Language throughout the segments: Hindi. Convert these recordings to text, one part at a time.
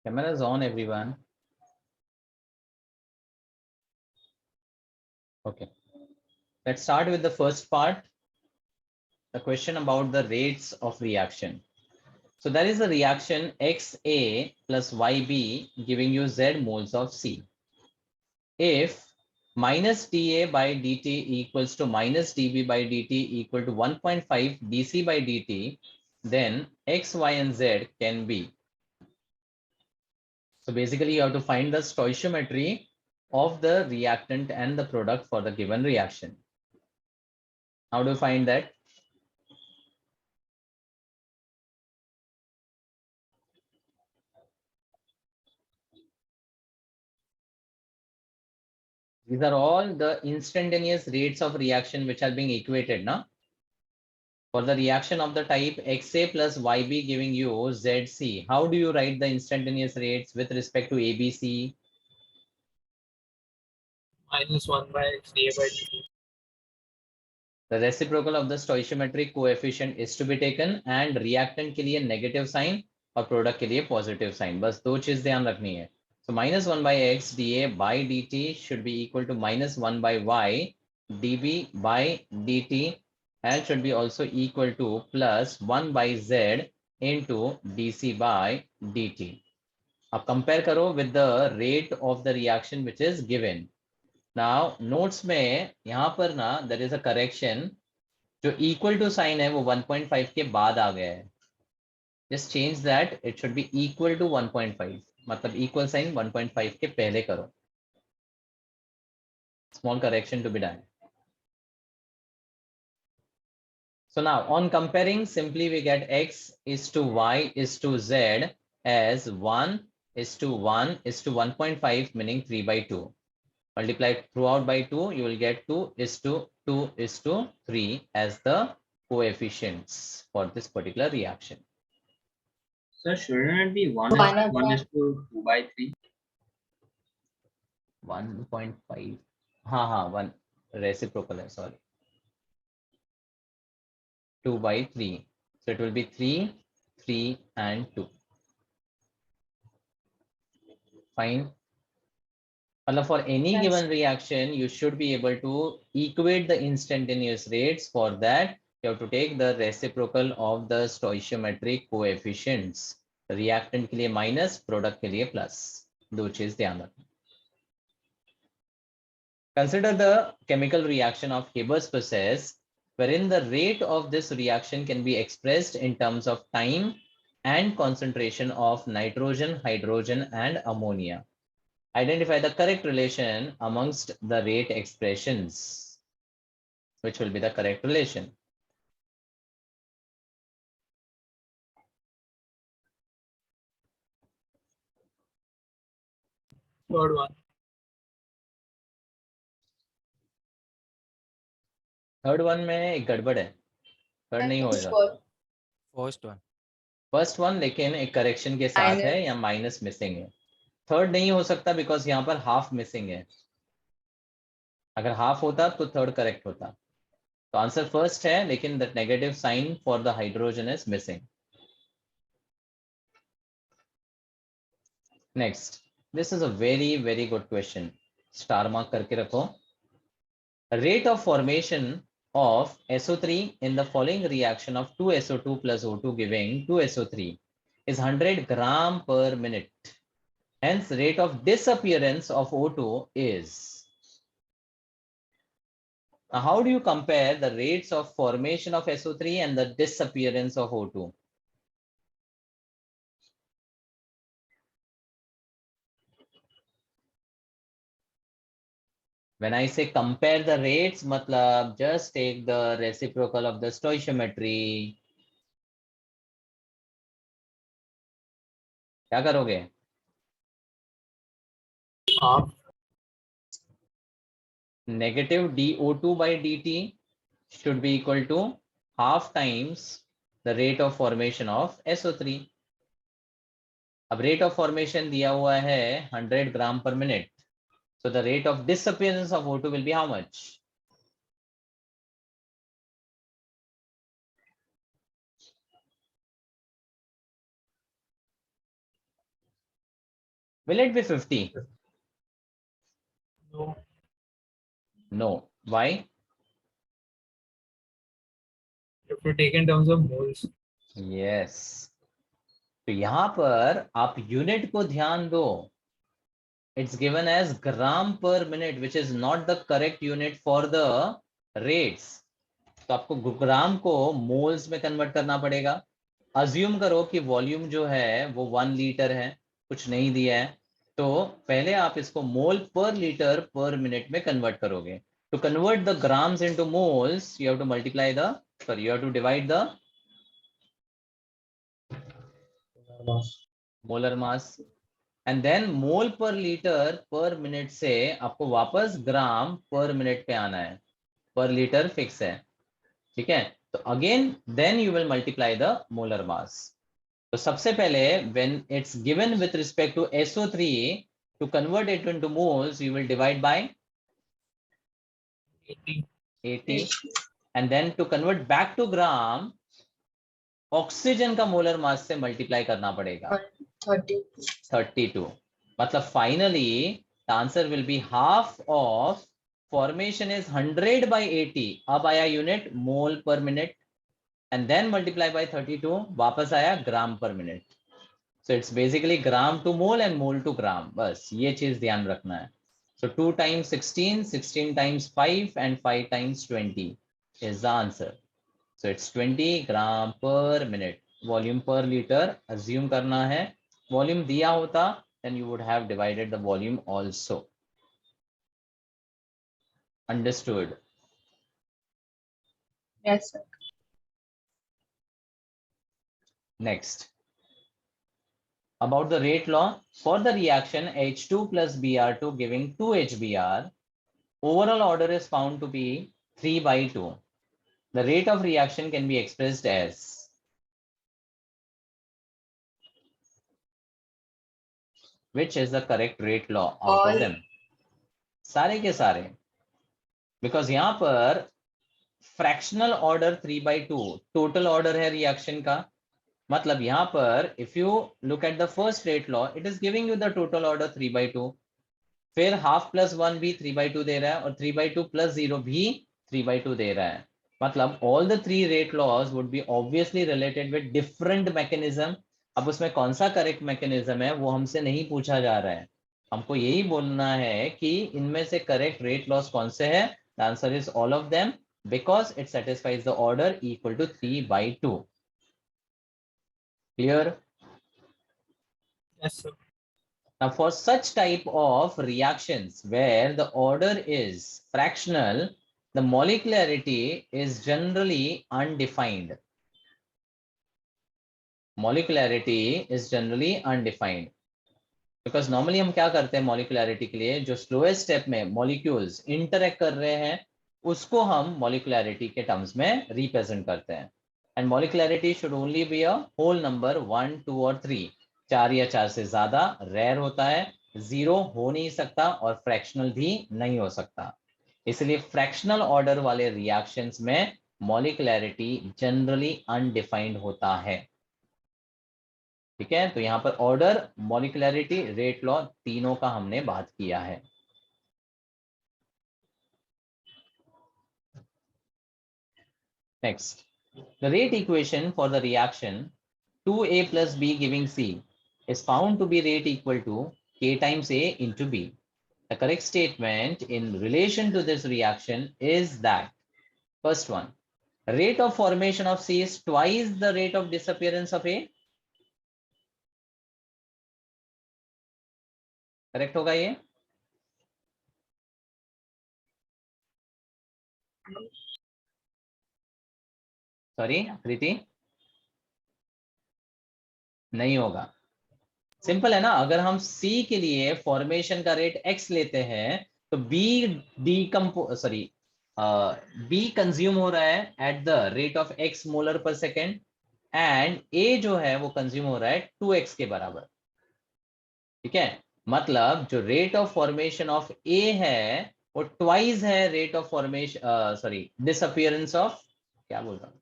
Cameras on, everyone. Okay. Let's start with the first part. The question about the rates of reaction. So there is a reaction XA plus YB giving you Z moles of C. If minus dA by dt equals to minus dB by dt equal to 1.5 dC by dt, then X, Y, and Z can be. So basically you have to find the stoichiometry of the reactant and the product for the given reaction. How do you find that? These are all the instantaneous rates of reaction which are being equated now. For the reaction of the type XA plus YB giving you ZC, how do you write the instantaneous rates with respect to ABC? minus 1 by x dA by dt. The reciprocal of the stoichiometric coefficient is to be taken and reactant के लिए negative sign और product के लिए positive sign. बस दो चीज ध्यान रखनी है. So minus 1 by x dA by dt should be equal to minus 1 by y dB by dt and should be also equal to plus 1 by z into dC by dt. अब compare करो with the rate of the reaction which is given. Now notes में यहाँ पर ना there is a correction. जो equal to sign है वो 1.5 के बाद आ गया है. Just change that. It should be equal to 1.5. मतलब equal sign 1.5 के पहले करो. Small correction to be done. So now on comparing, simply we get x is to y is to z as 1 is to 1 is to 1.5, meaning 3 by 2. Multiplied throughout by 2, you will get 2 is to 3 as the coefficients for this particular reaction. Sir, shouldn't it be 1 is to 2 by 3? 1.5. हाँ 1 reciprocal है, sorry. 2 by 3. So it will be 3, 3 and 2. Fine. For any given reaction, you should be able to equate the instantaneous rates. For that, you have to take the reciprocal of the stoichiometric coefficients. Reactant के लिए minus, product के लिए plus. दो चीज ध्यान रखना. Consider the chemical reaction of Haber's process, wherein the rate of this reaction can be expressed in terms of time and concentration of nitrogen, hydrogen, and ammonia. Identify the correct relation amongst the rate expressions. Which will be the correct relation? Third one. Third one में एक गड़बड़ है. थर्ड नहीं हो जाता. फर्स्ट वन लेकिन एक करेक्शन के साथ है या माइनस मिसिंग है. थर्ड नहीं हो सकता बिकॉज यहाँ पर हाफ मिसिंग है. अगर हाफ होता तो थर्ड करेक्ट होता. तो आंसर फर्स्ट है लेकिन the negative sign for the hydrogen is missing. Next, this is a very good question. Star mark करके रखो. Rate of formation of SO3 in the following reaction of 2SO2 plus O2 giving 2SO3 is 100 gram per minute. Hence, rate of disappearance of O2 is. Now, how do you compare the rates of formation of SO3 and the disappearance of O2? When I say compare the rates, matlab just take the reciprocal of the stoichiometry. क्या करोगे? Half. Negative dO2 by dt should be equal to half times the rate of formation of SO3. अब rate of formation दिया हुआ है 100 gram per minute. So the rate of disappearance of O2 will be how much? Will it be 50? No. No. Why? You have to take in terms of moles. Yes. तो यहां पर आप यूनिट को ध्यान दो. It's given as gram per minute, which is not the correct unit for the rates. तो आपको ग्राम को मोल्स में कन्वर्ट करना पड़ेगा. अज्यूम करो कि वॉल्यूम जो है वो 1 लीटर है, कुछ नहीं दिया है, तो पहले आप इसको मोल पर लीटर पर मिनट में कन्वर्ट करोगे. To convert the grams into moles, you have to multiply the, sorry, you have to divide the molar mass. And then mole पर लीटर पर मिनट से आपको वापस ग्राम पर मिनट पे आना है. पर लीटर फिक्स है, ठीक है. तो again then you will multiply the molar mass. तो सबसे पहले when it's given with respect to SO3, to convert it into moles you will divide by 80 and then to convert back to gram oxygen का मोलर मास से मल्टीप्लाई करना पड़ेगा 32. मतलब finally the answer will be half of formation is 100 by 80. अब आया unit mole per minute and then multiply by 32, वापस आया ग्राम पर minute. So it's basically gram to mole and mole to gram. बस ये चीज ध्यान रखना है. सो 2 times 16, 16 times 5 and 5 times 20 is the answer. So it's 20 gram per minute. Volume per liter assume करना है. Volume दिया होता then you would have divided the volume also. Understood? Yes, sir. Next, about the rate law. For the reaction H2 plus Br2 giving 2 HBr, overall order is found to be 3/2. The rate of reaction can be expressed as, which is the correct rate law out of All. them? सारे के सारे. बिकॉज यहां पर फ्रैक्शनल ऑर्डर 3/2 टोटल ऑर्डर है रिएक्शन का. मतलब यहां पर if you look at the first rate law, it is giving you the total order 3/2. फिर हाफ प्लस 1 भी 3/2 दे रहा है और 3/2 प्लस 0 भी 3/2 दे रहा है. मतलब all the 3 rate laws would be obviously related with different mechanism. अब उसमें कौन सा करेक्ट मैकेनिज्म है वो हमसे नहीं पूछा जा रहा है. हमको यही बोलना है कि इनमें से करेक्ट रेट लॉस कौन से है. The answer is all of them because it satisfies the order equal to 3/2. Clear? Yes, sir. Now for such type of reactions where the order is fractional, the molecularity is generally undefined. Molecularity is generally undefined. Because normally हम क्या करते हैं molecularity के लिए, जो slowest step में molecules interact कर रहे हैं उसको हम molecularity के terms में represent करते हैं. And molecularity should only be a whole number 1, 2 और 3. 4 या 4 से ज्यादा rare होता है, 0 हो नहीं सकता और fractional भी नहीं हो सकता. इसलिए fractional order वाले reactions में molecularity generally undefined होता है. ठीक है. तो यहां पर ऑर्डर, मॉलिक्युलरिटी, रेट लॉ तीनों का हमने बात किया है. Next, the rate equation for the reaction 2A plus B giving C is found to be rate equal to K times A into B. The correct statement in relation to this reaction is that, first one, rate of formation of C is twice the rate of disappearance of A. Correct होगा ये? सॉरी प्रीति, नहीं होगा. सिंपल है ना. अगर हम C के लिए फॉर्मेशन का रेट X लेते हैं तो B कंज्यूम हो रहा है at the rate of X molar पर सेकेंड एंड A जो है वो कंज्यूम हो रहा है 2X के बराबर. ठीक है. मतलब जो rate of formation of A है वो ट्वाइस है rate of formation disappearance of, क्या बोल रहा हूं,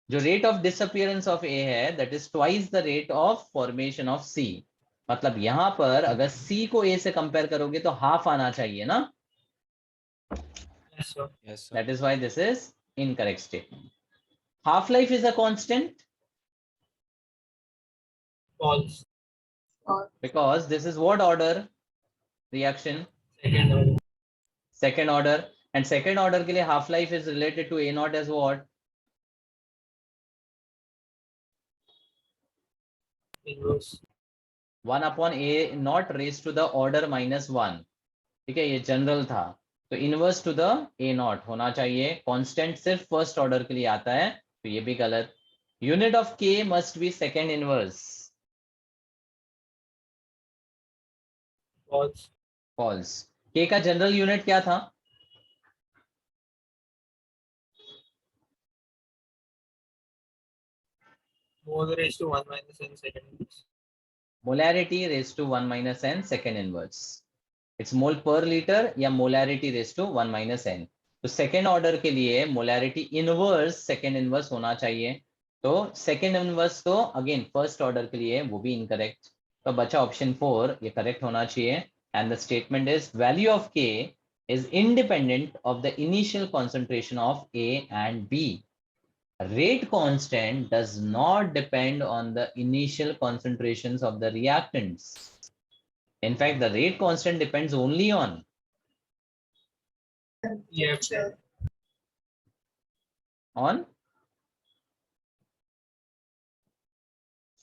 जो rate of disappearance of A है that is twice the rate of formation of C. मतलब यहां पर अगर C को A से कंपेयर करोगे तो हाफ आना चाहिए ना. Yes, sir. Yes, sir. That is why this is incorrect statement. Half life is a constant False. because this is what order reaction? Second order. Second order. And second order के लिए half life is related to A naught as what? Inverse. 1 upon A naught raised to the order minus 1. ठीक है, ये जनरल था. तो inverse two the A naught होना चाहिए. कांस्टेंट सिर्फ फर्स्ट ऑर्डर के लिए आता है, तो ये भी गलत. Unit of K must be second inverse. False. False. K का जनरल यूनिट क्या था? Mole raised to 1 minus n second inverse. Molarity raise to 1 minus n second inverse. It's mole पर लीटर या molarity raise to 1 minus n. तो सेकेंड ऑर्डर के लिए मोलैरिटी इनवर्स सेकेंड इनवर्स होना चाहिए. तो सेकेंड इनवर्स तो अगेन फर्स्ट ऑर्डर के लिए वो भी इनकरेक्ट. तो बचा ऑप्शन 4, ये करेक्ट होना चाहिए. And the statement is value of K is independent of the initial concentration of A and B. Rate constant does not depend on the initial concentrations of the reactants. In fact, the rate constant depends only on EF.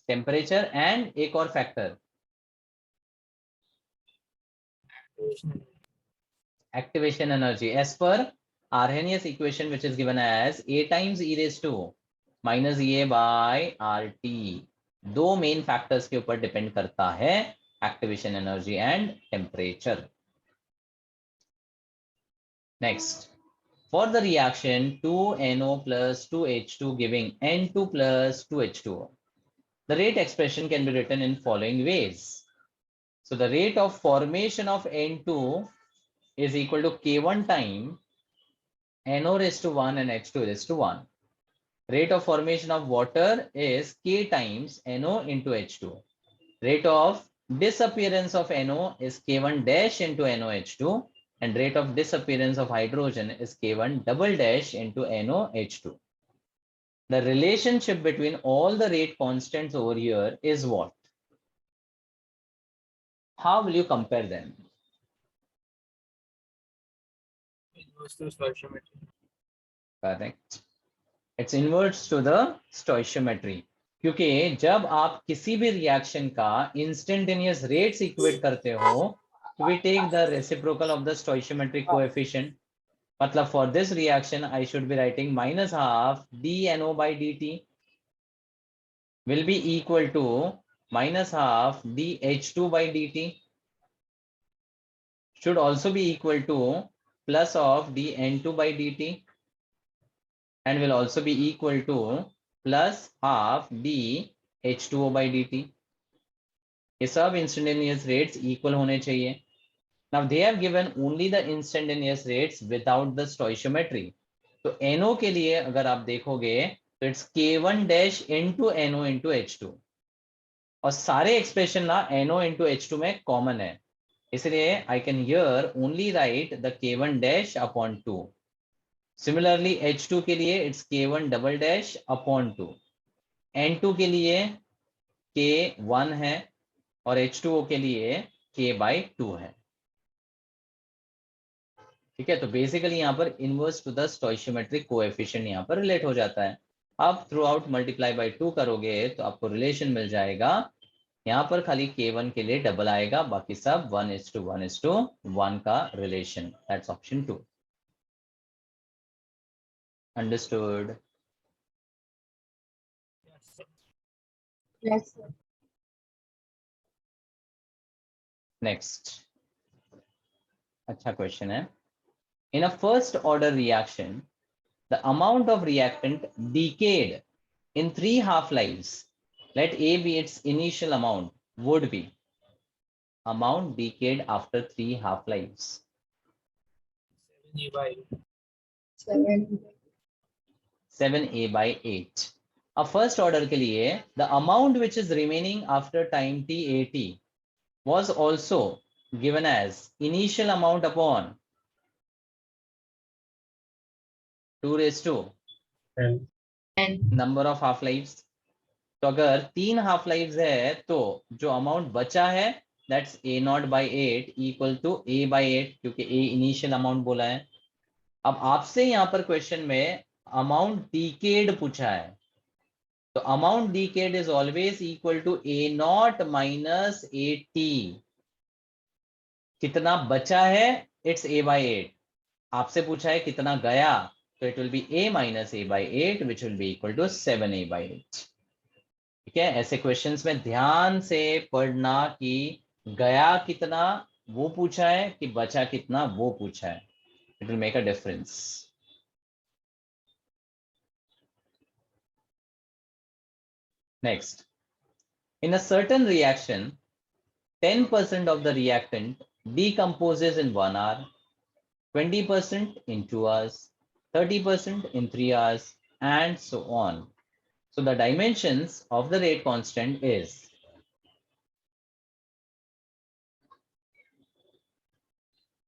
temperature and एक और factor, activation energy. As per Arrhenius equation, which is given as A times E raised to minus EA by RT. दो मेन फैक्टर्स के ऊपर डिपेंड करता है, activation energy and temperature. Next, for the reaction 2NO plus 2H2 giving N2 plus 2H2O, the rate expression can be written in following ways. So the rate of formation of N2 is equal to K1 time NO raised to 1 and H2 raised to 1. Rate of formation of water is K times NO into H2. Rate of disappearance of NO is K1 dash into NOH2, and rate of disappearance of hydrogen is K1 double dash into NOH2. The relationship between all the rate constants over here is what? How will you compare them? Inverse to stoichiometry. Correct. It's inverse to the stoichiometry. क्योंकि जब आप किसी भी रिएक्शन का इंस्टेंटेनियस रेट्स इक्वेट करते हो, we take the reciprocal of the stoichiometric coefficient. मतलब for this reaction I should be writing minus half dNO by dt will be equal to minus half dH2 by dt, should also be equal to plus of dN2 by dt, and will also be equal to plus half dH2O by dt. ये सब instantaneous rates equal होने चाहिए. Now they have given only the instantaneous rates without the stoichiometry. तो NO के लिए अगर आप देखोगे तो it's K1 dash into NO into H2, और सारे एक्सप्रेशन ना NO into H2 में कॉमन है, इसलिए I can here only write the K1 dash upon 2. Similarly H2 के लिए it's K1 double dash upon 2. N2 के लिए K1 है और H2O के लिए K by 2 है. ठीक है, तो बेसिकली यहाँ पर इनवर्स टू द स्टोइशियोमेट्रिक कोएफिशिएंट यहाँ पर रिलेट हो जाता है. आप थ्रू आउट मल्टीप्लाई बाई 2 करोगे तो आपको रिलेशन मिल जाएगा. यहाँ पर खाली K1 के लिए डबल आएगा, बाकी सब 1:1:1 का relation. That's option 2. Understood? Yes, sir. Next अच्छा क्वेश्चन है. In a first order reaction, the amount of reactant decayed in 3 half-lives, let A be its initial amount, would be amount decayed after 3 half-lives. 7A by 7. 7A by 8. A first order के लिए the amount which is remaining after time t at was also given as initial amount upon 2 raised to 10. number of half lives. तो अगर 3 हाफ लाइव्स है तो जो अमाउंट बचा है that's a0/8 equal to a/8, क्योंकि a इनिशियल अमाउंट बोला है. अब आपसे यहां पर क्वेश्चन में अमाउंट डीकेड पूछा है, तो amount decayed is always equal to a0 minus at. कितना बचा है इट्स a/8. आपसे पूछा है कितना गया, तो it will be a minus a/8 which will be equal to 7a/8. ठीक है, ऐसे क्वेश्चंस में ध्यान से पढ़ना कि गया कितना वो पूछा है कि बचा कितना वो पूछा है. It will make a difference. Next, in a certain reaction 10% of the reactant decomposes in 1 hour, 20% in 2 hours, 30% in 3 hours, and so on. So the dimensions of the rate constant is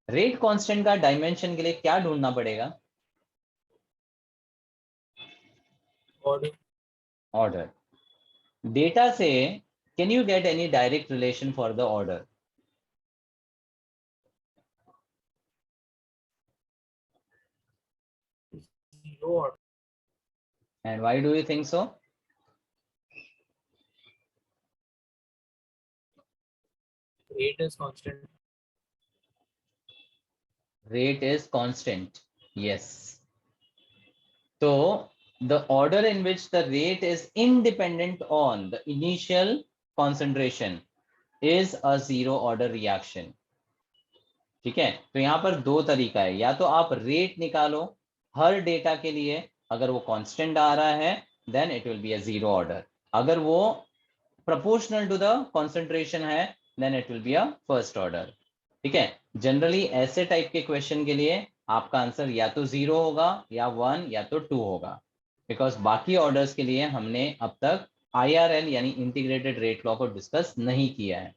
rate constant का dimension के लिए क्या ढूंढना पड़ेगा? Order. Data से can you get any direct relation for the order? Zero. And why do you think so? Rate is constant. Rate is constant. Yes. So the order in which the rate is independent on the initial concentration is a zero order reaction. ठीक है, तो यहाँ पर दो तरीका है. या तो आप रेट निकालो हर डेटा के लिए, अगर वो कांस्टेंट आ रहा है then it will be a zero order. अगर वो प्रोपोर्शनल टू द कंसंट्रेशन है then it will be a first order. ठीक है, जनरली ऐसे टाइप के क्वेश्चन के लिए आपका आंसर या तो 0 होगा या 1 या तो 2 होगा, बिकॉज बाकी ऑर्डर्स के लिए हमने अब तक IRL यानी इंटीग्रेटेड रेट लॉ को डिस्कस नहीं किया है.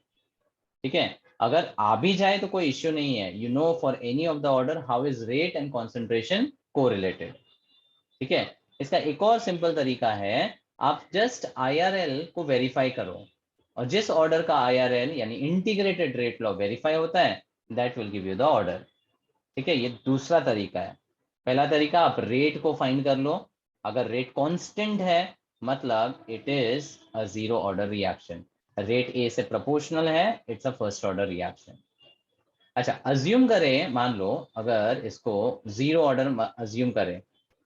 ठीक है, अगर आ भी जाए तो कोई इश्यू नहीं है. You know for any of the order how is rate and concentration correlated. ठीक है, इसका एक और सिंपल तरीका है, आप जस्ट IRL को वेरीफाई करो, और जिस ऑर्डर का IRL यानी इंटीग्रेटेड रेट लॉ वेरीफाई होता है that will give you the order. ठीक है, ये दूसरा तरीका है. पहला तरीका आप रेट को फाइंड कर लो, अगर रेट कांस्टेंट है मतलब it is a zero order reaction. Rate A से प्रोपोर्शनल है, it's a first order reaction. अच्छा, अज्यूम करें, मान लो अगर इसको जीरो ऑर्डर अज्यूम करें,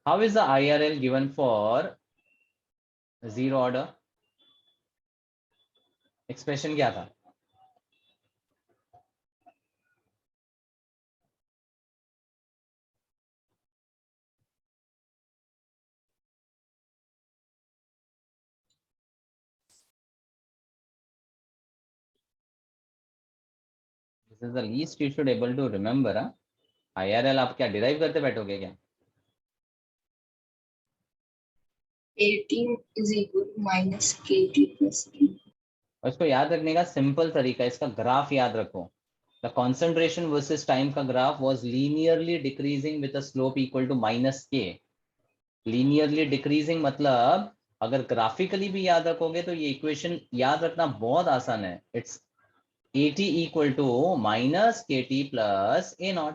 how is the IRL given for zero order? Expression क्या था? This is the least you should able to remember. IRL आप क्या डिराइव करते बैठोगे क्या? 18 is equal to minus KT plus Q. और इसको याद रखने का सिंपल तरीका, इसका ग्राफ याद रखो. द कॉन्सेंट्रेशन वर्सेस टाइम का graph was linearly decreasing with a slope equal to -k. Linearly decreasing मतलब अगर ग्राफिकली भी याद रखोगे तो ये इक्वेशन याद रखना बहुत आसान है. It's AT equal to -KT plus A0.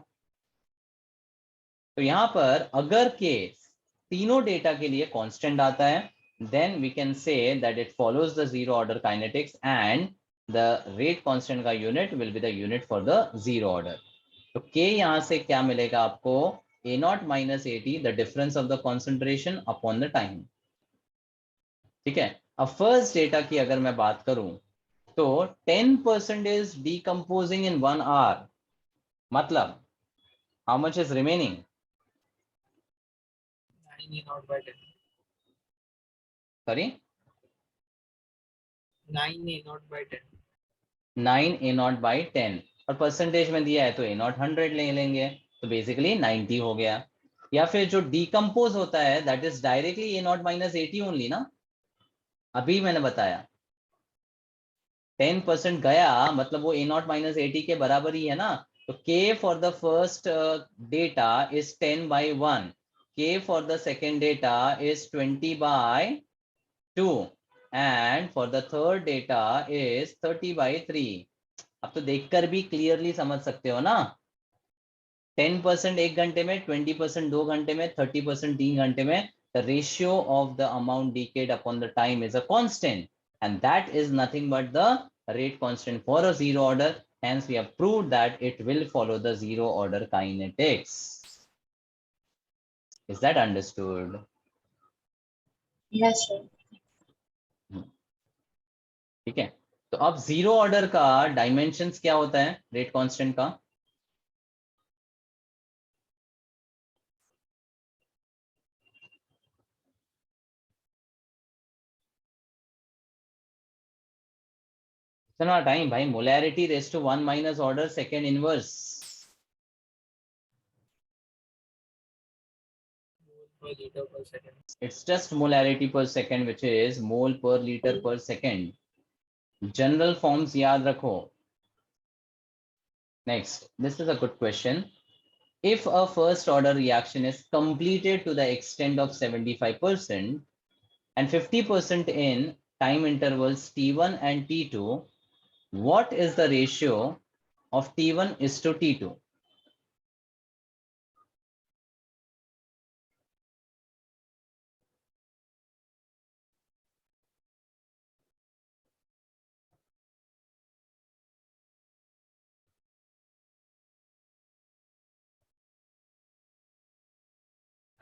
तो यहां पर अगर के तीनों डेटा के लिए कांस्टेंट आता है then we can say that it follows the zero order kinetics and the rate constant का unit will be the unit for the zero order. तो k यहां से क्या मिलेगा आपको? A0 minus AT, the difference of the concentration upon the time. ठीक है, अब फर्स्ट डेटा की अगर मैं बात करूं तो 10% is decomposing in 1 hour, मतलब how much is remaining? 9 A0 by 10. Sorry, 9 A0 by 10. 9 A0 by 10, और परसेंटेज में दिया है तो A0 100 ले लेंगे, तो बेसिकली 90 हो गया. या फिर जो डिकम्पोज होता है that is directly A0 minus AT only ना, अभी मैंने बताया 10% गया मतलब वो A नॉट माइनस AT के बराबर ही है ना. तो K for the first data is 10 by 1. K for the second data is 20 by 2. And for the third data is 30 by 3. अब तो देखकर भी क्लियरली समझ सकते हो ना. 10% 1 घंटे में, 20% 2 घंटे में, 30% 3 घंटे में. The ratio of the amount decayed upon the time is a constant, and that is nothing but the rate constant for a zero order. Hence, we have proved that it will follow the zero order kinetics. Is that understood? Yes, sir. ठीक है. तो अब जीरो ऑर्डर का डायमेंशंस क्या होता है रेट कांस्टेंट का? इतना टाइम भाई. Molarity raise to 1 minus order second inverse. Per liter per second. It's just molarity per second, which is mole per liter per second. General forms yaad rakho. Next, this is a good question. If a first order reaction is completed to the extent of 75% and 50% in time intervals T1 and T2, what is the ratio of T1 is to T2?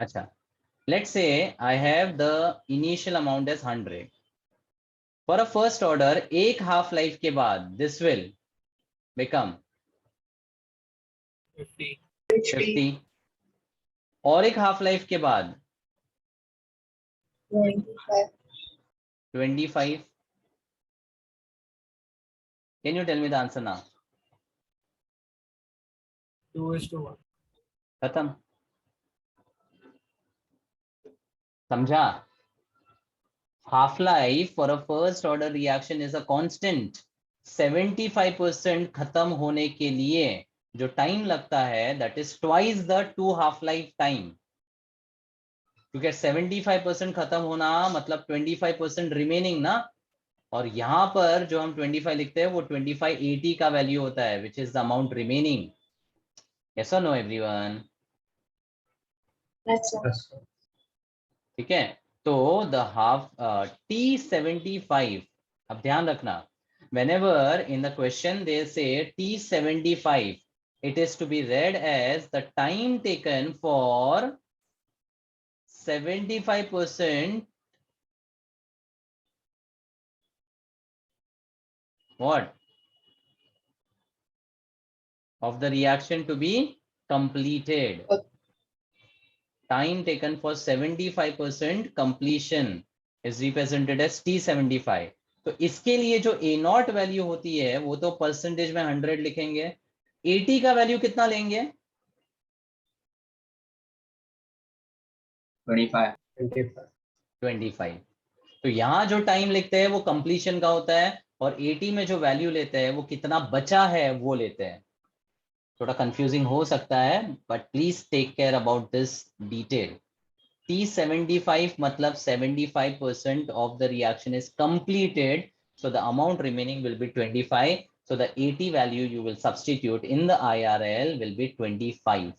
Acha. Let's say I have the initial amount as 100. For a first order, एक half life के बाद this will become 50. 50. और एक हाफ लाइफ के बाद 25. 25. Can you tell me the answer now? 2:1. खत्म. समझा? Half life for a first order reaction is a constant. 75% खत्म होने के लिए जो टाइम लगता है that is twice the 2 half life time. क्योंकि 75% खत्म होना मतलब 25% रिमेनिंग ना. और यहां पर जो हम 25 लिखते हैं वो 2580 का वैल्यू होता है which is the amount remaining. Yes or no everyone? Yes, sir. ठीक है. तो द हाफ T75. अब ध्यान रखना, whenever in the question they say T75, it is to be read as the time taken for 75% what of the reaction to be completed. Time taken for 75% completion is represented as T75. तो इसके लिए जो A नॉट वैल्यू होती है वो तो परसेंटेज में 100 लिखेंगे. 80 का वैल्यू कितना लेंगे? 25. तो यहाँ जो टाइम लिखते हैं वो कंप्लीशन का होता है और 80 में जो वैल्यू लेते हैं वो कितना बचा है वो लेते हैं. थोड़ा कंफ्यूजिंग हो सकता है but please take care about this detail. T75 मतलब 75% of the reaction is completed, so the amount remaining will be 25. So the 80 value you will substitute in the IRL will be 25.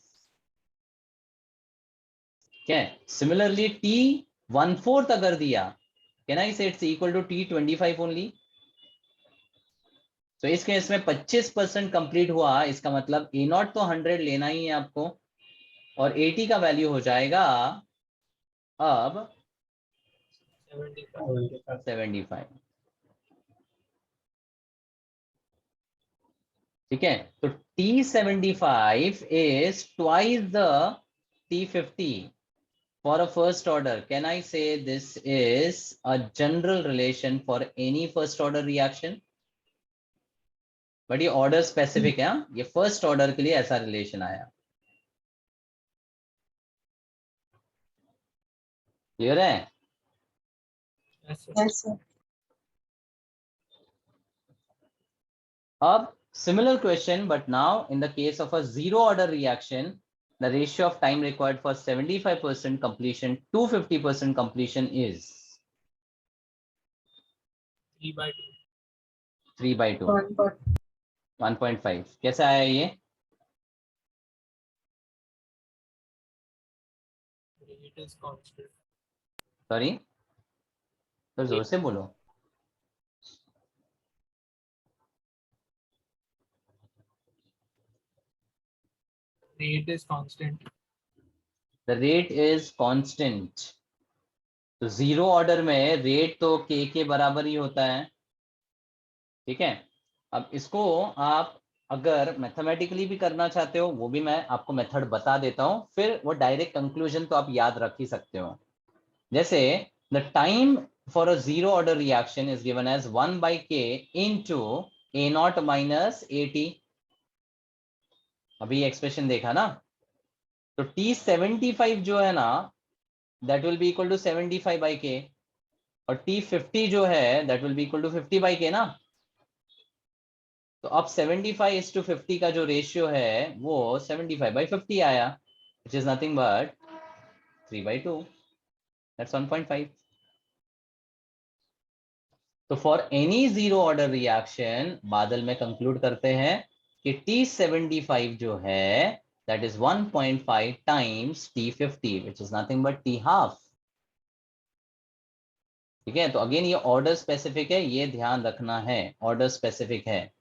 Okay. Similarly, T1/4 अगर दिया, can I say it's equal to T25 only? तो इस केस में 25% कंप्लीट हुआ, इसका मतलब A नॉट तो 100 लेना ही है आपको और 80 का वैल्यू हो जाएगा अब 75. ठीक है. तो T75 is twice the T50 for a first order. Can I say this is a general relation for any first order reaction? But ये ऑर्डर स्पेसिफिक है. ये फर्स्ट ऑर्डर के लिए ऐसा रिलेशन आया. क्लियर है? Yes, sir. Yes, sir. अब similar question, but now in the case of a zero order reaction, the ratio of time required for 75% completion to 50% completion is 3/2. 3/2, 1. 1.5. कैसा आया ये? Rate is constant. सॉरी, तो जोर से बोलो. Rate is constant. The rate is constant. तो जीरो ऑर्डर में रेट तो k के बराबर ही होता है. ठीक है. अब इसको आप अगर मैथमेटिकली भी करना चाहते हो, वो भी मैं आपको मेथड बता देता हूं, फिर वो डायरेक्ट कंक्लूजन तो आप याद रख ही सकते हो. जैसे the time for a zero order reaction is given as 1/k into a0 minus at. अभी एक्सप्रेशन देखा ना, तो t75 जो है ना, that will be equal to 75/k, और t50 जो है that will be equal to 50/k ना. तो अब 75:50 का जो रेशियो है वो 75/50 आया, which is nothing but 3/2. That's 1.5. तो for any zero order reaction बादल में कंक्लूड करते हैं कि T75 जो है that is 1.5 times T50, which is nothing but T half. ठीक है. तो अगेन ये ऑर्डर स्पेसिफिक है, ये ध्यान रखना है, ऑर्डर स्पेसिफिक है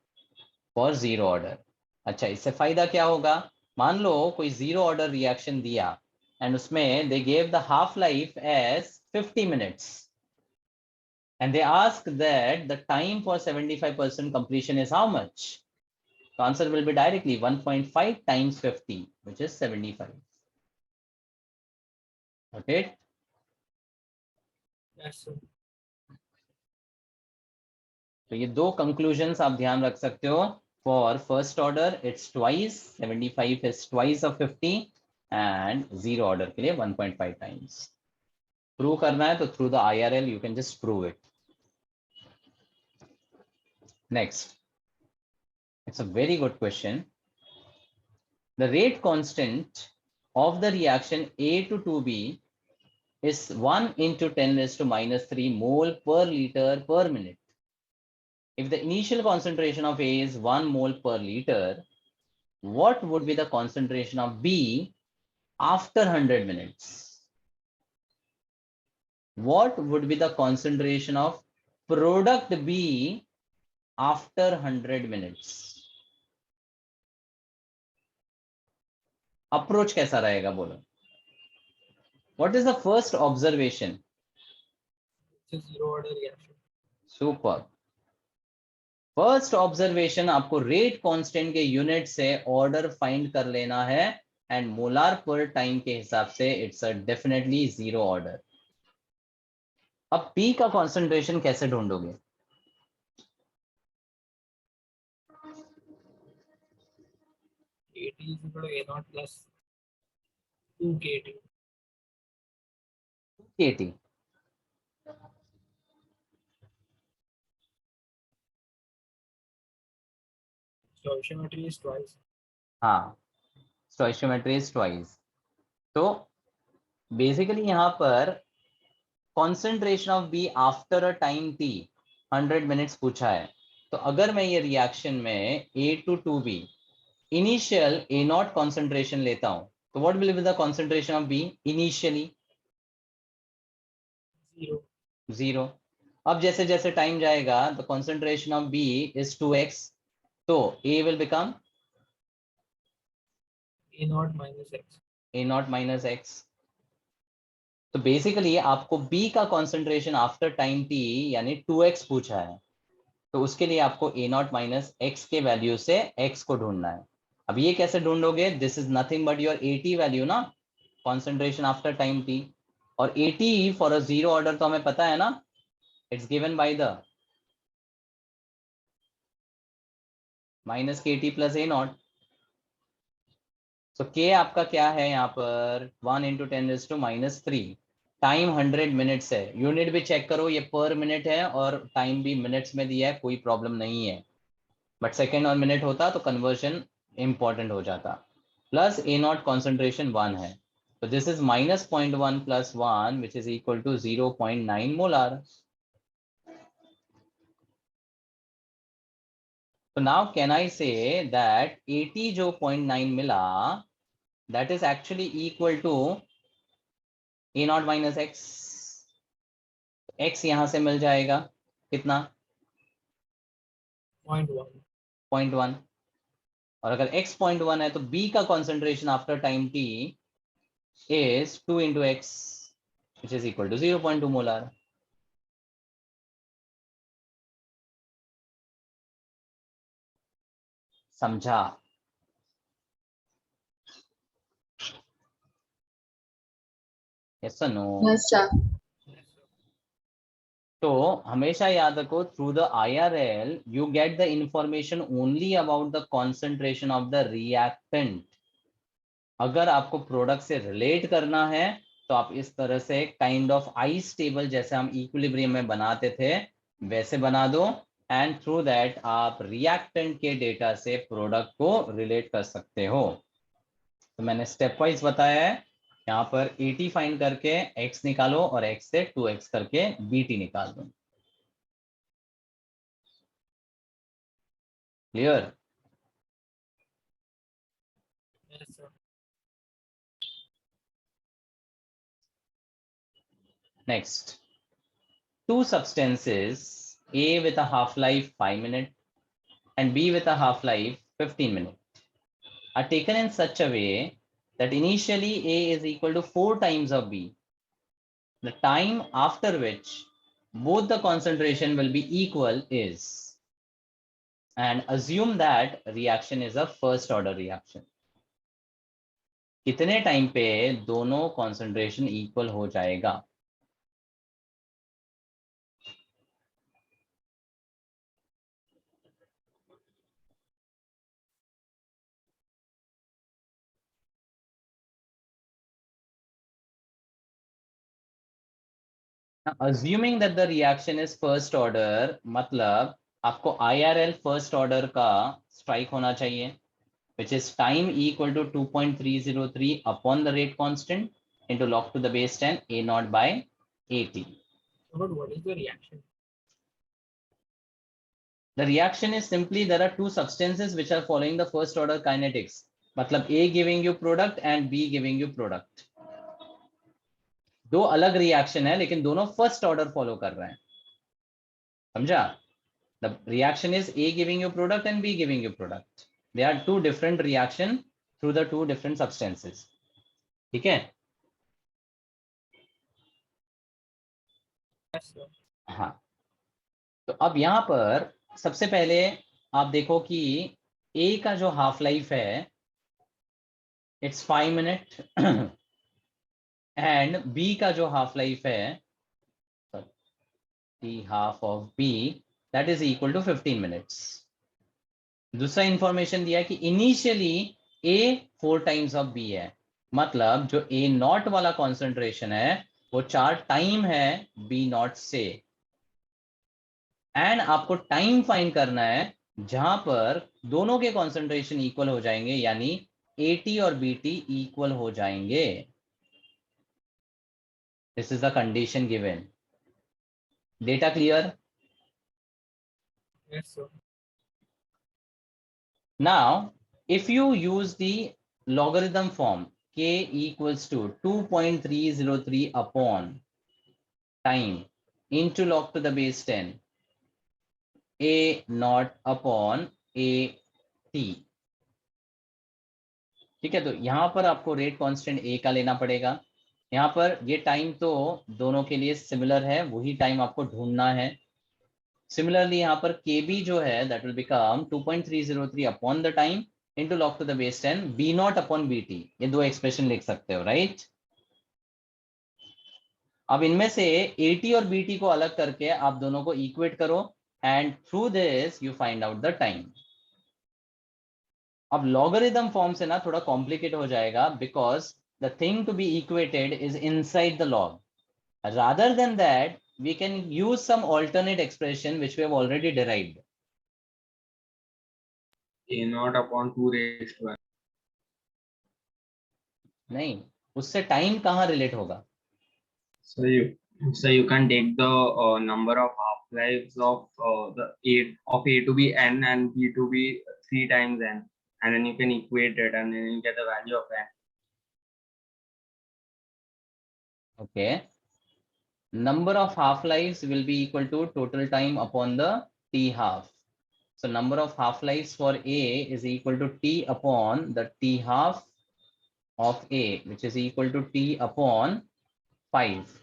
फॉर जीरो ऑर्डर. अच्छा, इससे फायदा क्या होगा? मान लो कोई जीरो ऑर्डर रिएक्शन दिया एंड उसमें they gave the half life as 50 minutes and they ask that the time for 75% completion is how much? The answer will be directly 1.5 times 50, which is 75. Okay. Yes, sir. तो ये दो कंक्लूजन्स आप ध्यान रख सकते हो. For first order it's twice, 75 is twice of 50, and zero order के लिए 1.5 टाइम्स. प्रूव करना है तो through the IRL you can just prove it. Next, it's a very good question. The rate constant of the reaction A to 2B is 1 into 10⁻³ mole per liter per minute. If the initial concentration of A is 1 mole per liter, what would be the concentration of B after 100 minutes? What would be the concentration of product B after 100 minutes? Approach कैसा रहेगा बोलो. What is the first observation? It's a zero order reaction. Super. First observation, आपको रेट कांस्टेंट के यूनिट से ऑर्डर फाइंड कर लेना है, एंड मोलार पर टाइम के हिसाब से it's a definitely zero order. अब पी का कॉन्सेंट्रेशन कैसे ढूंढोगे? KT is equal to A0 plus 2 KT. KT. Stoichiometry is twice. हाँ, स्टोइशियोमेट्री इज ट्वाइस. तो बेसिकली यहाँ पर concentration of B after a time T 100 minutes पूछा है. तो अगर मैं ये रिएक्शन में A to 2B initial A0 concentration लेता हूं, तो what will be the concentration of B initially? 0. अब जैसे जैसे टाइम जाएगा the concentration of B is 2x, तो A will become A0 minus x. A0 minus x. तो बेसिकली आपको B का कॉन्सेंट्रेशन आफ्टर टाइम t यानी 2x पूछा है, तो उसके लिए आपको A0 माइनस x के वैल्यू से x को ढूंढना है. अब ये कैसे ढूंढोगे? This is nothing but your AT value ना, कॉन्सेंट्रेशन आफ्टर टाइम t. और AT for a zero order तो हमें पता है ना, it's given by the minus KT plus A0. तो K आपका क्या है यहाँ पर? 1 into 10⁻³ टाइम 100 मिनट्स है. यूनिट भी चेक करो, ये पर मिनट है और टाइम भी मिनट्स में दिया है, कोई प्रॉब्लम नहीं है. बट सेकेंड और मिनट होता तो कन्वर्जन इंपॉर्टेंट हो जाता। प्लस ए नॉट कॉन्सेंट्रेशन 1 है, तो this is -0.1 + 1 which is equal to 0.9 molar. So now can I say that 80 जो 0.9 मिला, that is actually equal to A not minus x. X यहां से मिल जाएगा कितना, 0.1. 0.1। और अगर x 0.1 है तो b का concentration after time t is 2 × x which is equal to 0.2 molar. समझा? यस और no? Yes, sir. Yes, sir. तो हमेशा याद रखो, through the IRL you get the information only about the concentration of the reactant. अगर आपको प्रोडक्ट से रिलेट करना है तो आप इस तरह से काइंड ऑफ आइस टेबल जैसे हम इक्विलिब्रियम में बनाते थे वैसे बना दो, एंड थ्रू दैट आप रिएक्टेंट के डेटा से प्रोडक्ट को रिलेट कर सकते हो। तो मैंने स्टेप वाइज बताया है, यहाँ पर 80 फाइंड करके x निकालो और x से 2x करके bt निकाल दो। Clear? Yes, sir. Next, two substances, A with a half-life 5 minutes and B with a half-life 15 minutes, are taken in such a way that initially A is equal to 4 times of B. The time after which both the concentration will be equal is, and assume that reaction is a first order reaction. कितने टाइम पे दोनों concentration equal हो जाएगा? Now, assuming that the reaction is first order, मतलब आपको IRL first order का strike होना चाहिए, which is time equal to 2.303 upon the rate constant into log to the base 10 A naught by AT. But what is the reaction? The reaction is simply there are two substances which are following the first order kinetics. मतलब A giving you product and B giving you product. दो अलग रिएक्शन है लेकिन दोनों फर्स्ट ऑर्डर फॉलो कर रहे हैं। समझा? The reaction is A giving you product and B giving you product. They are two different reaction through the two different substances. ठीक है? Yes, sir. हाँ, तो अब यहाँ पर सबसे पहले आप देखो कि A का जो हाफ लाइफ है इट्स 5 मिनट एंड B का जो हाफ लाइफ है half of B that is equal to 15 minutes. दूसरा इंफॉर्मेशन दिया कि initially A 4 times of B है, मतलब जो A नॉट वाला कॉन्सेंट्रेशन है वो 4 टाइम है B नॉट से, एंड आपको टाइम फाइंड करना है जहां पर दोनों के कॉन्सेंट्रेशन इक्वल हो जाएंगे, यानी AT और BT इक्वल हो जाएंगे। This is the condition given. Data clear? Yes, sir. Now, if you use the logarithm form k equals to 2.303 upon time into log to the base 10 A naught upon AT, ठीक है, तो यहां पर आपको रेट कांस्टेंट A का लेना पड़ेगा। यहाँ पर ये टाइम तो दोनों के लिए सिमिलर है, वही टाइम आपको ढूंढना है। सिमिलरली यहाँ पर KB जो है that will become 2.303 upon the time into log to the base 10 B not upon BT। ये दो एक्सप्रेशन लिख सकते हो, राइट? अब इनमें से AT और BT को अलग करके आप दोनों को इक्वेट करो and through this you find out the time. अब लॉगरिथम फॉर्म से ना थोड़ा कॉम्प्लिकेट हो जाएगा because the thing to be equated is inside the log. Rather than that, we can use some alternate expression which we have already derived. a naught upon 2 raised to n. नहीं, उससे टाइम कहाँ रिलेट होगा? So you can take the number of half lives of A to be n and B to be 3 times n, and then you can equate it, and then you get the value of n. Okay. Number of half-lives will be equal to total time upon the t half. So number of half-lives for A is equal to t upon the t half of A, which is equal to t upon 5.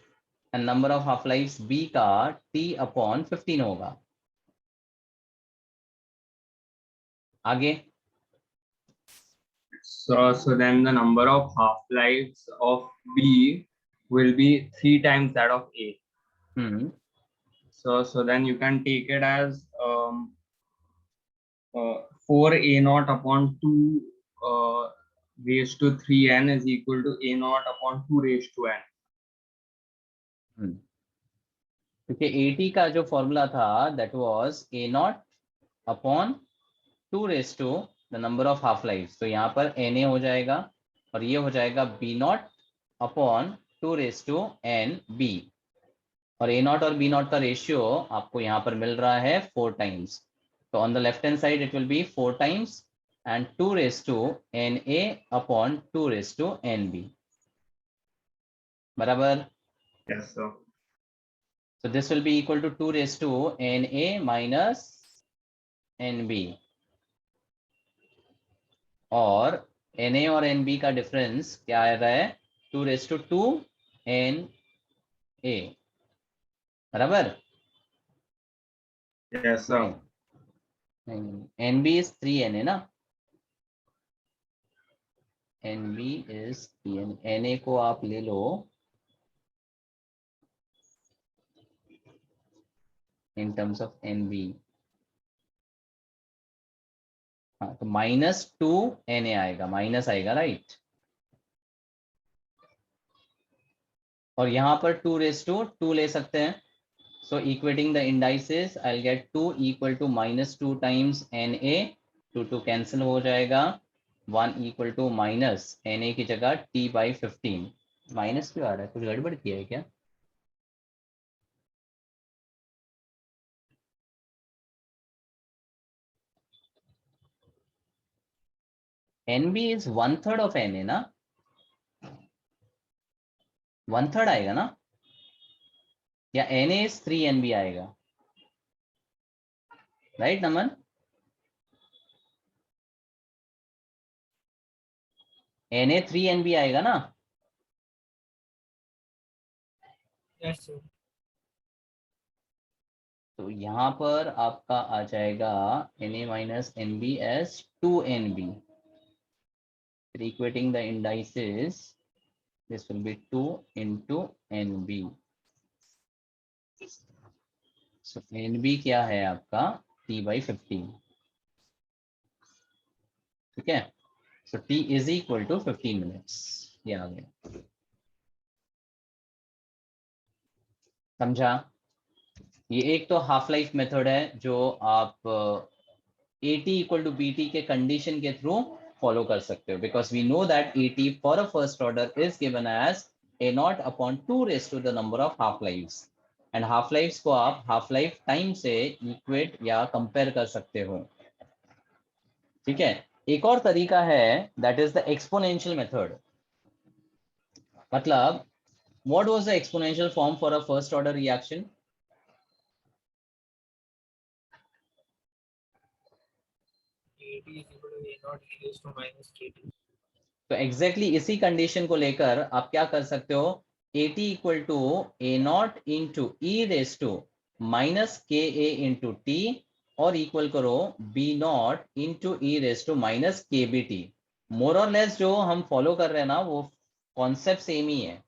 And number of half-lives B का t upon 15 होगा. आगे. So then the number of half lives of B will be 3 times that of A. So then you can take it as 4 A naught upon 2 raised to 3n is equal to A naught upon 2 raised to n. क्योंकि 80 का जो फॉर्मूला था that was A naught upon 2 raised to the number of half lives. तो यहाँ पर Na हो जाएगा और ये हो जाएगा B naught upon 2 raised to NB. और A naught और B naught का रेशियो आपको यहाँ पर मिल रहा है 4 times. तो on the left hand side it will be 4 times and 2 raised to Na upon 2 raised to NB. बराबर? Yes, sir. So this will be equal to 2 raised to Na minus NB. और Na और NB का डिफरेंस क्या आ रहा है? 2 raised to 2 Na. बराबर? Yes, sir. NB is 3Na ना? NB is 3Na. Na को आप ले लो in terms of NB. हाँ, तो -2Na आएगा, माइनस आएगा, राइट? और यहाँ पर 2 raised to 2 ले सकते हैं. So equating the indices, I'll get 2 equal to -2 times Na. 2 cancel हो जाएगा. 1 equal to minus Na की जगह t/15. माइनस क्यों आ रहा है? कुछ गड़बड़ किया है क्या? NB is 1/3 of Na ना? 1/3 आएगा ना? या Na is 3NB आएगा? राइट नमन? Na 3NB आएगा ना? Yes, sir. तो यहाँ पर आपका आ जाएगा Na minus NB as 2NB. Equating the indices, this will be 2 into NB. So NB क्या है आपका? t/15. ठीक है? So t is equal to 15 minutes. ये आ गया. समझा? ये एक तो हाफ लाइफ मेथड है जो आप AT equal to BT के कंडीशन के थ्रू फॉलो कर सकते हो, because we know that AT for a first order is given as A naught upon 2 raised to the number of half lives. And half life को आप हाफ लाइफ टाइम से इक्वेट या कंपेयर कर सकते हो. ठीक है? एक और तरीका है, that is the exponential method. मतलब what was the exponential form for a first order reaction? AT is equal to A naught e raised to minus KT. तो एग्जैक्टली इसी कंडीशन को लेकर आप क्या कर सकते हो? AT equal to A naught into e raise to minus k a into t और इक्वल करो B naught into e raise to minus k b t. More or less जो हम फॉलो कर रहे हैं ना, वो कॉन्सेप्ट सेम ही है.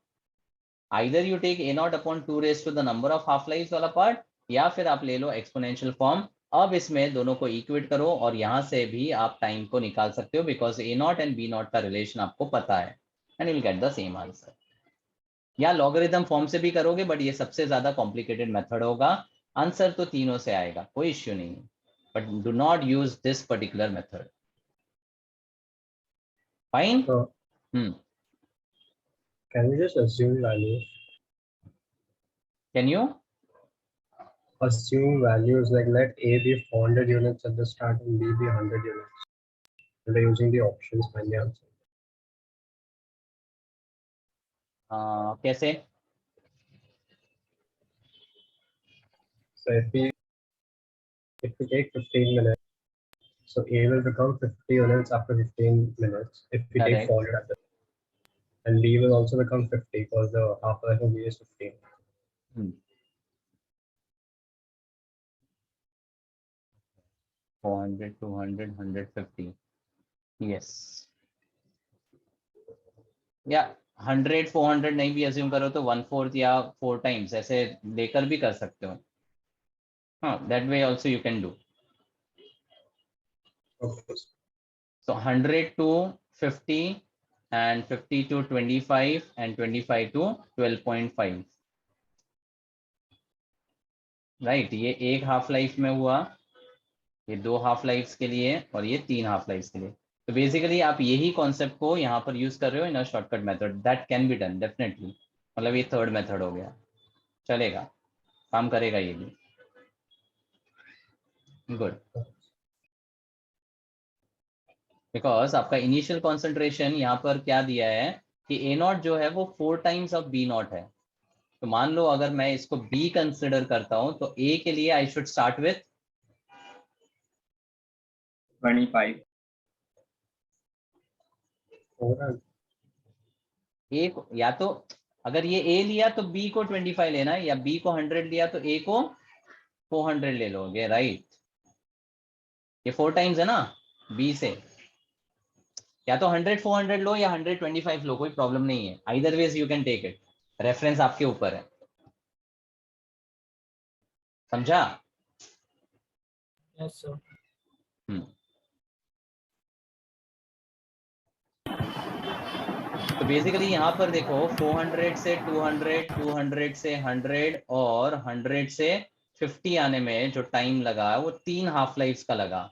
Either you take A naught upon 2 raise to the number of half life वाला पार्ट, या फिर आप ले लो एक्सपोनेंशियल फॉर्म. अब इसमें दोनों को इक्वेट करो और यहां से भी आप टाइम को निकाल सकते हो, because A not and B not का रिलेशन आपको पता है, and you will get the same answer. या लॉगरिथम फॉर्म से भी करोगे, बट ये सबसे ज्यादा कॉम्प्लिकेटेड मेथड होगा. आंसर तो तीनों से आएगा, कोई इश्यू नहीं है. but do not use this particular method. Fine. So can we just assume values? Can you Assume values like let A be 400 units at the start and B be 100 units. And by using the options, find the answer. कैसे? So if we take 15 minutes, so A will become 50 units after 15 minutes if we take Correct. 400 at the and B will also become 50 because the half-life of B is 15. 400, 200, 150. Yes. या 100, 400 नहीं भी assume करो तो 1/4 या 4 times ऐसे लेकर भी कर सकते हो. हाँ, that way also you can do. Okay. So 100 to 50 and 50 to 25 and 25 to 12.5. Right, ये एक हाफ लाइफ में हुआ, ये 2 हाफ लाइफ्स के लिए और ये 3 हाफ लाइफ्स के लिए. तो बेसिकली आप यही कॉन्सेप्ट को यहाँ पर यूज कर रहे हो in a shortcut method. That can be done definitely. मतलब ये थर्ड मेथड हो गया, चलेगा, काम करेगा ये भी. गुड. बिकॉज आपका इनिशियल कॉन्सेंट्रेशन यहाँ पर क्या दिया है कि ए नॉट जो है वो 4 टाइम्स ऑफ बी नॉट है. तो मान लो अगर मैं इसको बी कंसिडर करता हूं तो ए के लिए आई शुड स्टार्ट विथ 25. ए को, या तो अगर ये ए लिया तो बी को 25 लेना है, या बी को 100 लिया तो ए को 400 ले लोगे. राइट, ये 4 टाइम्स है ना बी से. या तो 100 400 लो या 125 लो, कोई प्रॉब्लम नहीं है. Either ways you can take it. Reference आपके ऊपर है. समझा? Yes, sir. तो बेसिकली यहाँ पर देखो 400 से 200, 200 से 100 और 100 से 50 आने में जो टाइम लगा वो 3 हाफ लाइफ्स का लगा.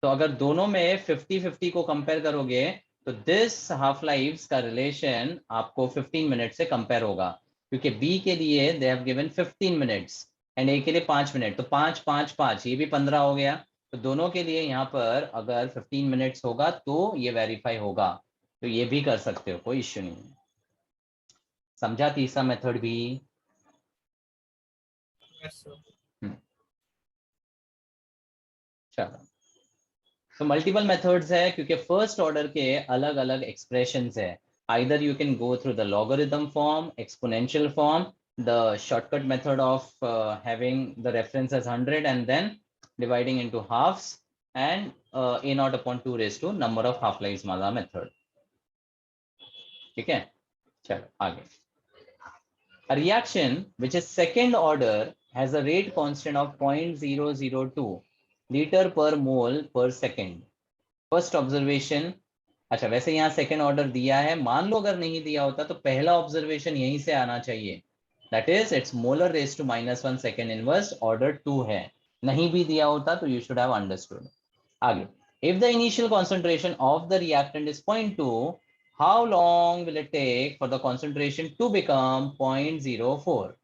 तो अगर दोनों में 50-50 को कंपेयर करोगे तो दिस हाफ लाइफ्स का रिलेशन आपको 15 मिनट से कंपेयर होगा, क्योंकि बी के लिए they have given 15 minutes and A के लिए 5 मिनट. तो 5 5 5 ये भी 15 हो गया. तो दोनों के लिए यहाँ पर अगर 15 मिनट्स होगा तो ये वेरीफाई होगा. तो ये भी कर सकते हो, कोई इश्यू नहीं है. समझा तीसरा मेथड भी? Yes, sir. चलो, तो मल्टीपल मेथड्स है क्योंकि फर्स्ट ऑर्डर के अलग अलग एक्सप्रेशंस है. Either you can go through the logarithm form, exponential form, the shortcut method of having the reference as 100 and then dividing into halves, and a naught upon 2 raised to number of half lives वाला मेथड. ठीक है, चलो आगे. A reaction which is second order has a rate constant of 0.002 liter per mole per second. First observation. अच्छा, वैसे यहाँ सेकेंड ऑर्डर दिया है, मान लो अगर नहीं दिया होता तो पहला ऑब्जर्वेशन यहीं से आना चाहिए. That is its molar raise to -1 second inverse, order 2 है. नहीं भी दिया होता तो यू शुड हैव अंडरस्टूड. आगे, if the initial concentration of the reactant is 0.2, how long will it take for the concentration to become 0.04?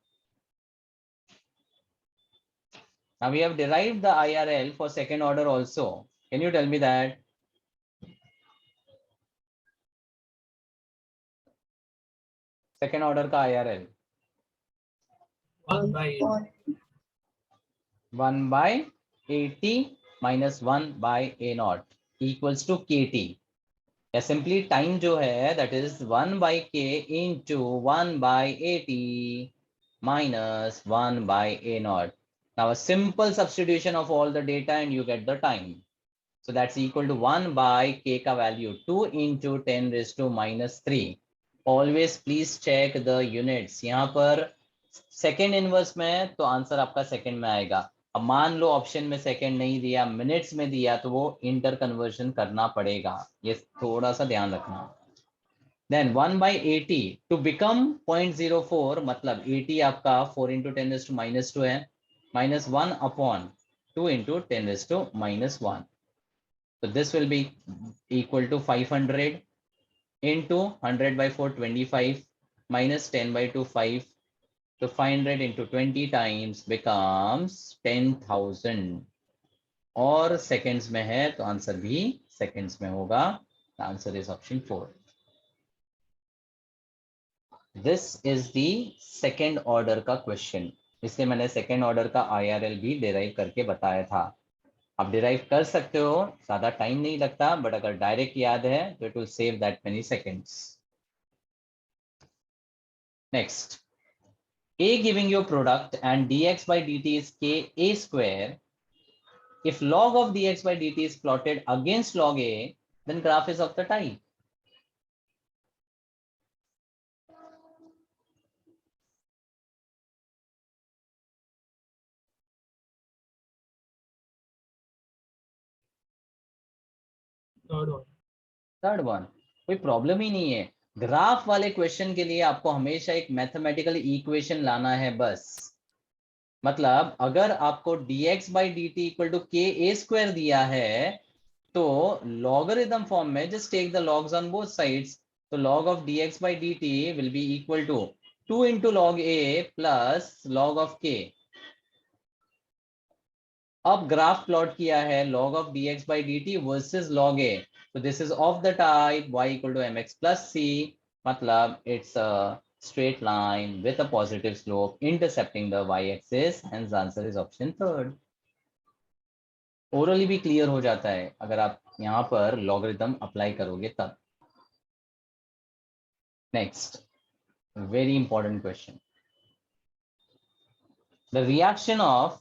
Now we have derived the IRL for second order also. Can you tell me that? Second order का IRL 1 by 1 by 80 minus 1 by A naught equals to KT. या सिंपली टाइम जो है that is 1 by K into 1 by 80 minus 1 by A naught. Now a simple substitution of all the data and you get the time. So that's equal to 1 by K का value 2 into 10 raised to -3. Always please check the units. यहाँ पर सेकेंड इनवर्स में तो आंसर आपका सेकेंड में आएगा. अब मान लो ऑप्शन में सेकेंड नहीं दिया, मिनट्स में दिया, तो वो इंटर कन्वर्जन करना पड़ेगा. ये थोड़ा सा ध्यान रखना. देन 1 by 80 टू बिकम 0.04, मतलब 80 आपका 4 into 10 raised to -2 है, -1 upon 2 into 10 raised to minus 1. So this will be equal to 500 into 100 by 4, 25, minus 10 by 2, 5. So 500 into 20 times becomes 10,000. और seconds में है तो आंसर भी seconds में होगा. The answer is option 4. This is the second order का question. इसलिए मैंने second order का IRL भी derive करके बताया था. आप derive कर सकते हो, ज़्यादा टाइम नहीं लगता, बट अगर डायरेक्ट याद है तो it will save that many seconds. Next, A giving you product and dx by dt is ka square. If log of dx by dt is plotted against log A, then graph is of the type. Third one. Third one, कोई प्रॉब्लम ही नहीं है. ग्राफ वाले क्वेश्चन के लिए आपको हमेशा एक मैथमेटिकल इक्वेशन लाना है बस. मतलब अगर आपको dx by dt equal to ka square दिया है तो लॉगरिथम फॉर्म में just take the logs on both sides. तो log of dx by dt will be equal to 2 into log a plus log of k. अब ग्राफ प्लॉट किया है log of dx by dt versus log a. So this is of the type y equal to mx plus c. मतलब it's a straight line with a positive slope intercepting the y-axis. Hence the answer is option 3rd. Orally भी clear हो जाता है अगर आप यहाँ पर logarithm apply करोगे तब. Next, very important question. The reaction of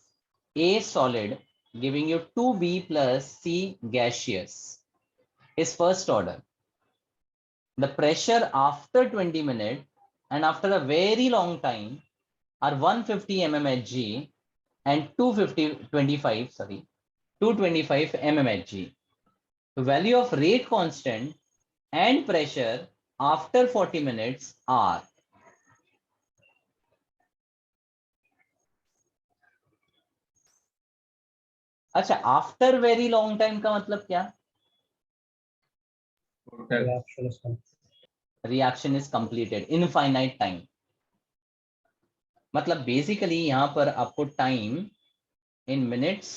A solid giving you 2B plus C gaseous is first order. The pressure after 20 minutes and after a very long time are 150 mmHg and 225 mmHg. The value of rate constant and pressure after 40 minutes are. अच्छा, आफ्टर वेरी लॉन्ग टाइम का मतलब क्या? Reaction is complete. Reaction is completed infinite time. मतलब बेसिकली यहां पर आपको time in minutes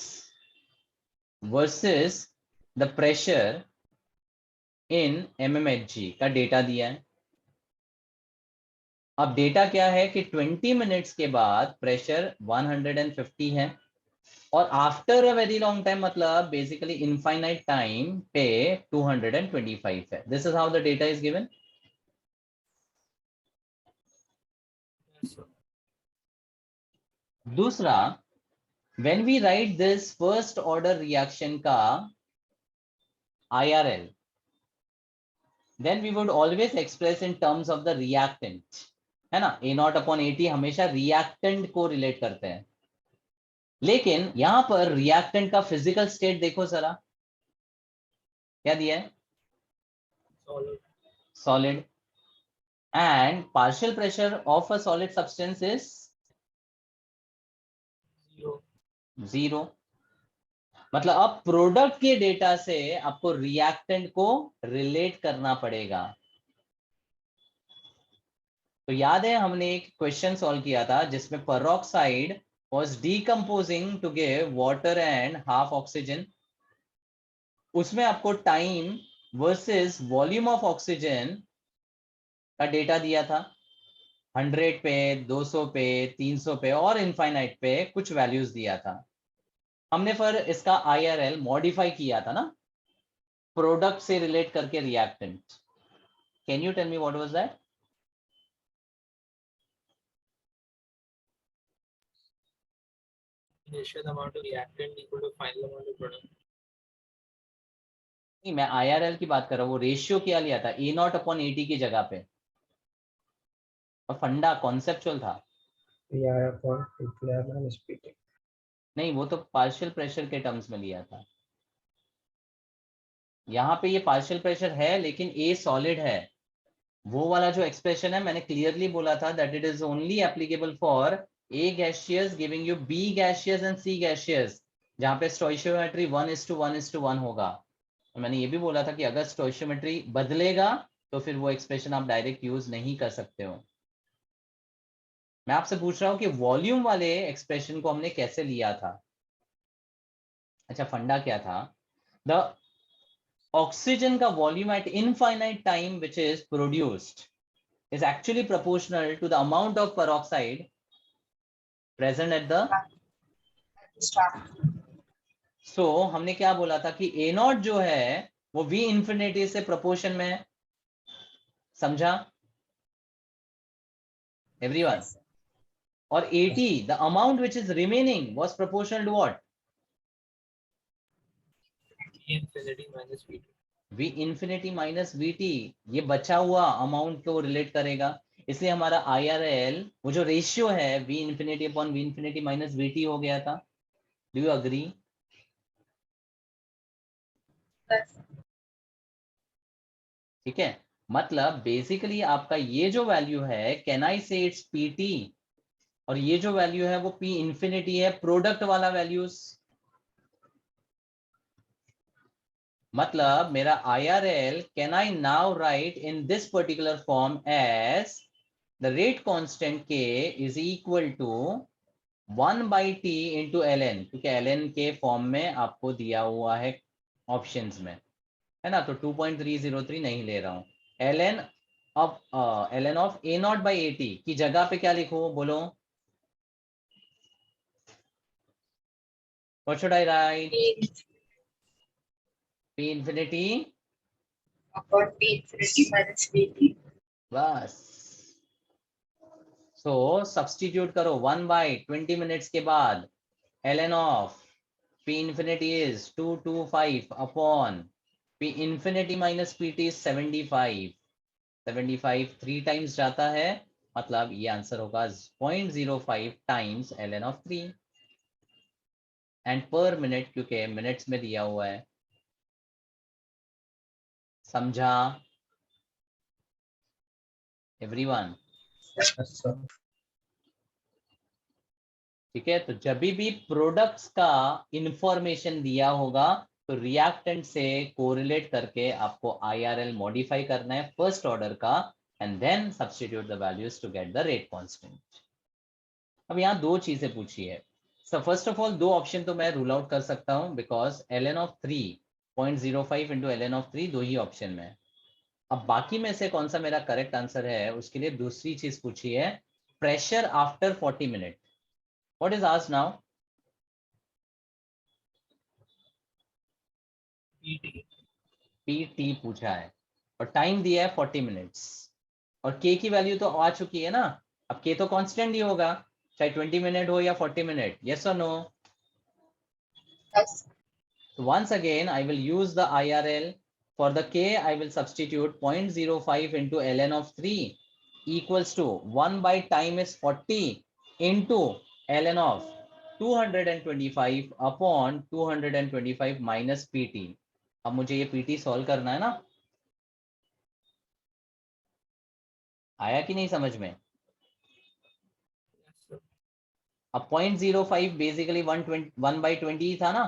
versus the pressure in mmHg का डेटा दिया है. अब डेटा क्या है कि 20 मिनट्स के बाद प्रेशर 150 है और after a very long time मतलब बेसिकली इनफाइनाइट टाइम पे 225 है. This is how the data is given. Yes, sir. दूसरा, when we write this first order reaction का IRL, then we would always express in terms of the reactant, है ना. A0 upon AT हमेशा reactant को relate करते हैं. लेकिन यहां पर reactant का physical state देखो जरा, क्या दिया है? Solid. Solid. And partial pressure of a solid substance is 0. 0. मतलब अब प्रोडक्ट के डेटा से आपको रिएक्टेंट को रिलेट करना पड़ेगा. तो याद है हमने एक क्वेश्चन सॉल्व किया था जिसमें peroxide was decomposing to give water and half oxygen. उसमें आपको time versus volume of oxygen का डेटा दिया था. 100 पे, 200 पे, 300 पे और इनफाइनाइट पे कुछ वैल्यूज दिया था. हमने फिर इसका IRL मॉडिफाई किया था ना, प्रोडक्ट से रिलेट करके reactant. Can you tell me what was that? Initial amount of reactant equal to final amount of product. नहीं, मैं IRL की बात कर रहा हूँ. वो रेशियो क्या लिया था? A0 अपॉन AT की जगह पे. और फंडा कॉन्सेप्चुअल था. PI upon T minus PT. नहीं, वो तो पार्शियल प्रेशर के टर्म्स में लिया था. यहाँ पे ये पार्शियल प्रेशर है लेकिन A सॉलिड है. वो वाला जो एक्सप्रेशन है मैंने क्लियरली बोला था that it is only applicable for A gaseous giving you B gaseous and C gaseous. जहाँ पे स्टोइशियोमेट्री 1:1:1 होगा। और मैंने ये भी बोला था कि अगर स्टोइशियोमेट्री बदलेगा तो फिर वो एक्सप्रेशन आप डायरेक्ट यूज नहीं कर सकते हो। मैं आपसे पूछ रहा हूँ कि वॉल्यूम वाले एक्सप्रेशन को हमने कैसे लिया था। अच्छा, फंडा क्या था? द ऑक्सीजन का volume at infinite time which is produced is actually proportional to the amount of peroxide present at the Start. so हमने क्या बोला था कि A नॉट जो है वो V इंफिनिटी से प्रोपोर्शन में है। समझा एवरीवन? Yes. और 80 the amount which is remaining was proportional to what? V infinity minus V2. V infinity minus VT, ये बचा हुआ अमाउंट को रिलेट करेगा। इसलिए हमारा IRL वो जो रेशियो है V infinity upon V infinity minus VT हो गया था। Do you agree? Yes. ठीक है, मतलब बेसिकली आपका ये जो वैल्यू है, कैन आई से इट्स PT, और ये जो वैल्यू है वो P इंफिनिटी है, प्रोडक्ट वाला वैल्यूज। मतलब मेरा IRL can I now write in this particular form as the rate constant K is equal to 1/T into LN, क्योंकि LN के फॉर्म में आपको दिया हुआ है ऑप्शंस में, है ना? तो 2.303 नहीं ले रहा हूं। LN of LN of A not by AT की जगह पे क्या लिखूं, बोलो? What should I write? P P infinity, upon P infinity minus VT. बस। सो सब्स्टिट्यूट करो 1/20 मिनट्स के बाद ln of P infinity is 225 upon P infinity minus PT is 75। 75 3 times जाता है, मतलब ये आंसर होगा 0.05 टाइम्स ln ऑफ 3 एंड पर मिनट, क्योंकि मिनट्स में दिया हुआ है। समझा एवरीवन? Yes, sir. ठीक है, तो जब भी प्रोडक्ट्स का इंफॉर्मेशन दिया होगा तो रिएक्टेंट से कोरिलेट करके आपको IRL मॉडिफाई करना है फर्स्ट ऑर्डर का, and then substitute the values to get the rate constant. अब यहाँ दो चीजें पूछी है। सो फर्स्ट ऑफ ऑल दो ऑप्शन तो मैं रूल आउट कर सकता हूँ, because ln of 3.05 into ln of 3 दो ही ऑप्शन में है। अब बाकी में से कौन सा मेरा करेक्ट आंसर है, उसके लिए दूसरी चीज पूछी है, pressure after 40 minute. What is asked now? PT. PT पूछा है और टाइम दिया है 40 मिनट्स, और K की वैल्यू तो आ चुकी है ना। अब K तो कांस्टेंट ही होगा, चाहे 20 मिनट हो या 40 मिनट। यस और no? Yes. So once again I will use the IRL. For the K I will substitute 0.05 into ln of 3 equals to 1 by time is 40 into ln of 225 upon 225 minus PT। अब मुझे ये PT सॉल्व करना है ना। आया कि नहीं समझ में? Yes, sir. अब 0.05 बेसिकली 1/20 था ना,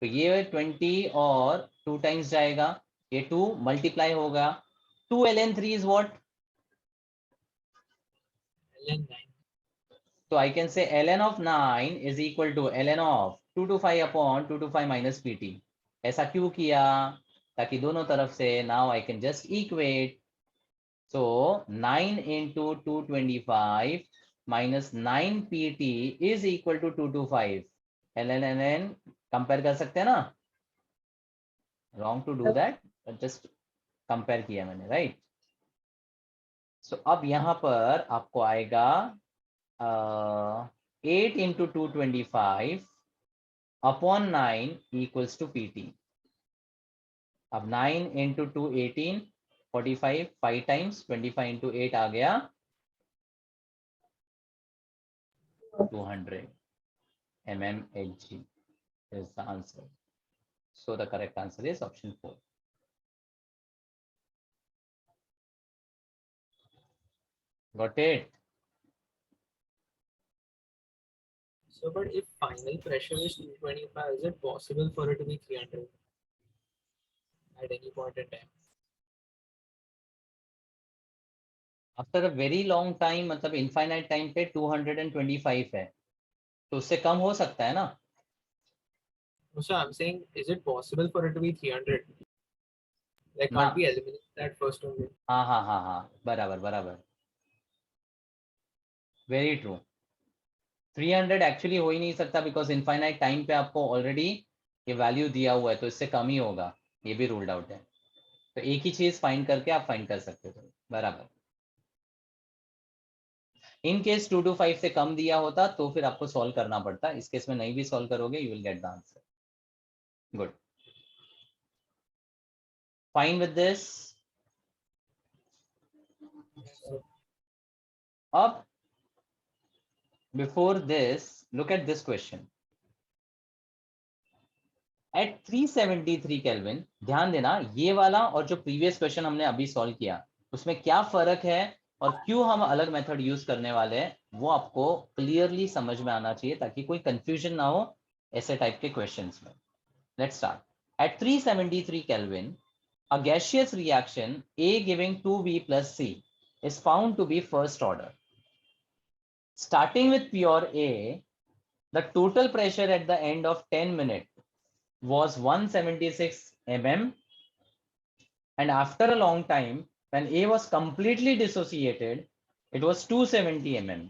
तो ये 20 और 2 टाइम्स जाएगा, ये 2 मल्टीप्लाई होगा। 2 ln 3 is what? ln 9. So I can say ln of 9 is equal to ln of 225 upon 225 minus PT। ऐसा क्यों किया? ताकि दोनों तरफ से now I can just equate। So 9 into 225 minus 9 PT is equal to 225। ln compare कर सकते हैं ना? Wrong to do that, but just compare किया मैंने, राइट? सो अब यहाँ पर आपको आएगा 8 into 225 upon 9 equals to PT। अब 9 into 2 18, 45 5 टाइम्स 25 into 8 आ गया 200 mmHg is the answer. So the correct answer is option 4. Got it? So, but if final pressure is 225, is it possible for it to be 300 at any point in time? After a very long time, मतलब इनफाइनाइट टाइम पे 225 है, तो उससे कम हो सकता है ना. So I'm saying, is it possible for it to be 300? Like, ना. can't we eliminate that first only? हाँ हाँ हाँ हाँ, बराबर बराबर, वेरी ट्रू. 300 एक्चुअली हो ही नहीं सकता बिकॉज इनफाइनाइट टाइम पे आपको ऑलरेडी ये वैल्यू दिया हुआ है, तो इससे कम ही होगा, ये भी रूल्ड आउट है. तो एक ही चीज फाइंड करके आप फाइंड कर सकते हो, बराबर. इन केस 225 से कम दिया होता तो फिर आपको सॉल्व करना पड़ता. इस केस में नहीं भी सॉल्व करोगे, you will get the answer. Good, fine with this. अब before this, look at this question. At 373 Kelvin, ध्यान देना ये वाला और जो प्रीवियस क्वेश्चन हमने अभी सॉल्व किया उसमें क्या फर्क है और क्यों हम अलग मेथड यूज करने वाले हैं, वो आपको क्लियरली समझ में आना चाहिए ताकि कोई कंफ्यूजन ना हो ऐसे टाइप के क्वेश्चंस में. Let's start. At 373 Kelvin, a gaseous reaction A giving 2B plus C is found to be first order. Starting with pure A, the total pressure at the end of 10 minutes was 176 mm, and after a long time, when A was completely dissociated, it was 270 mm.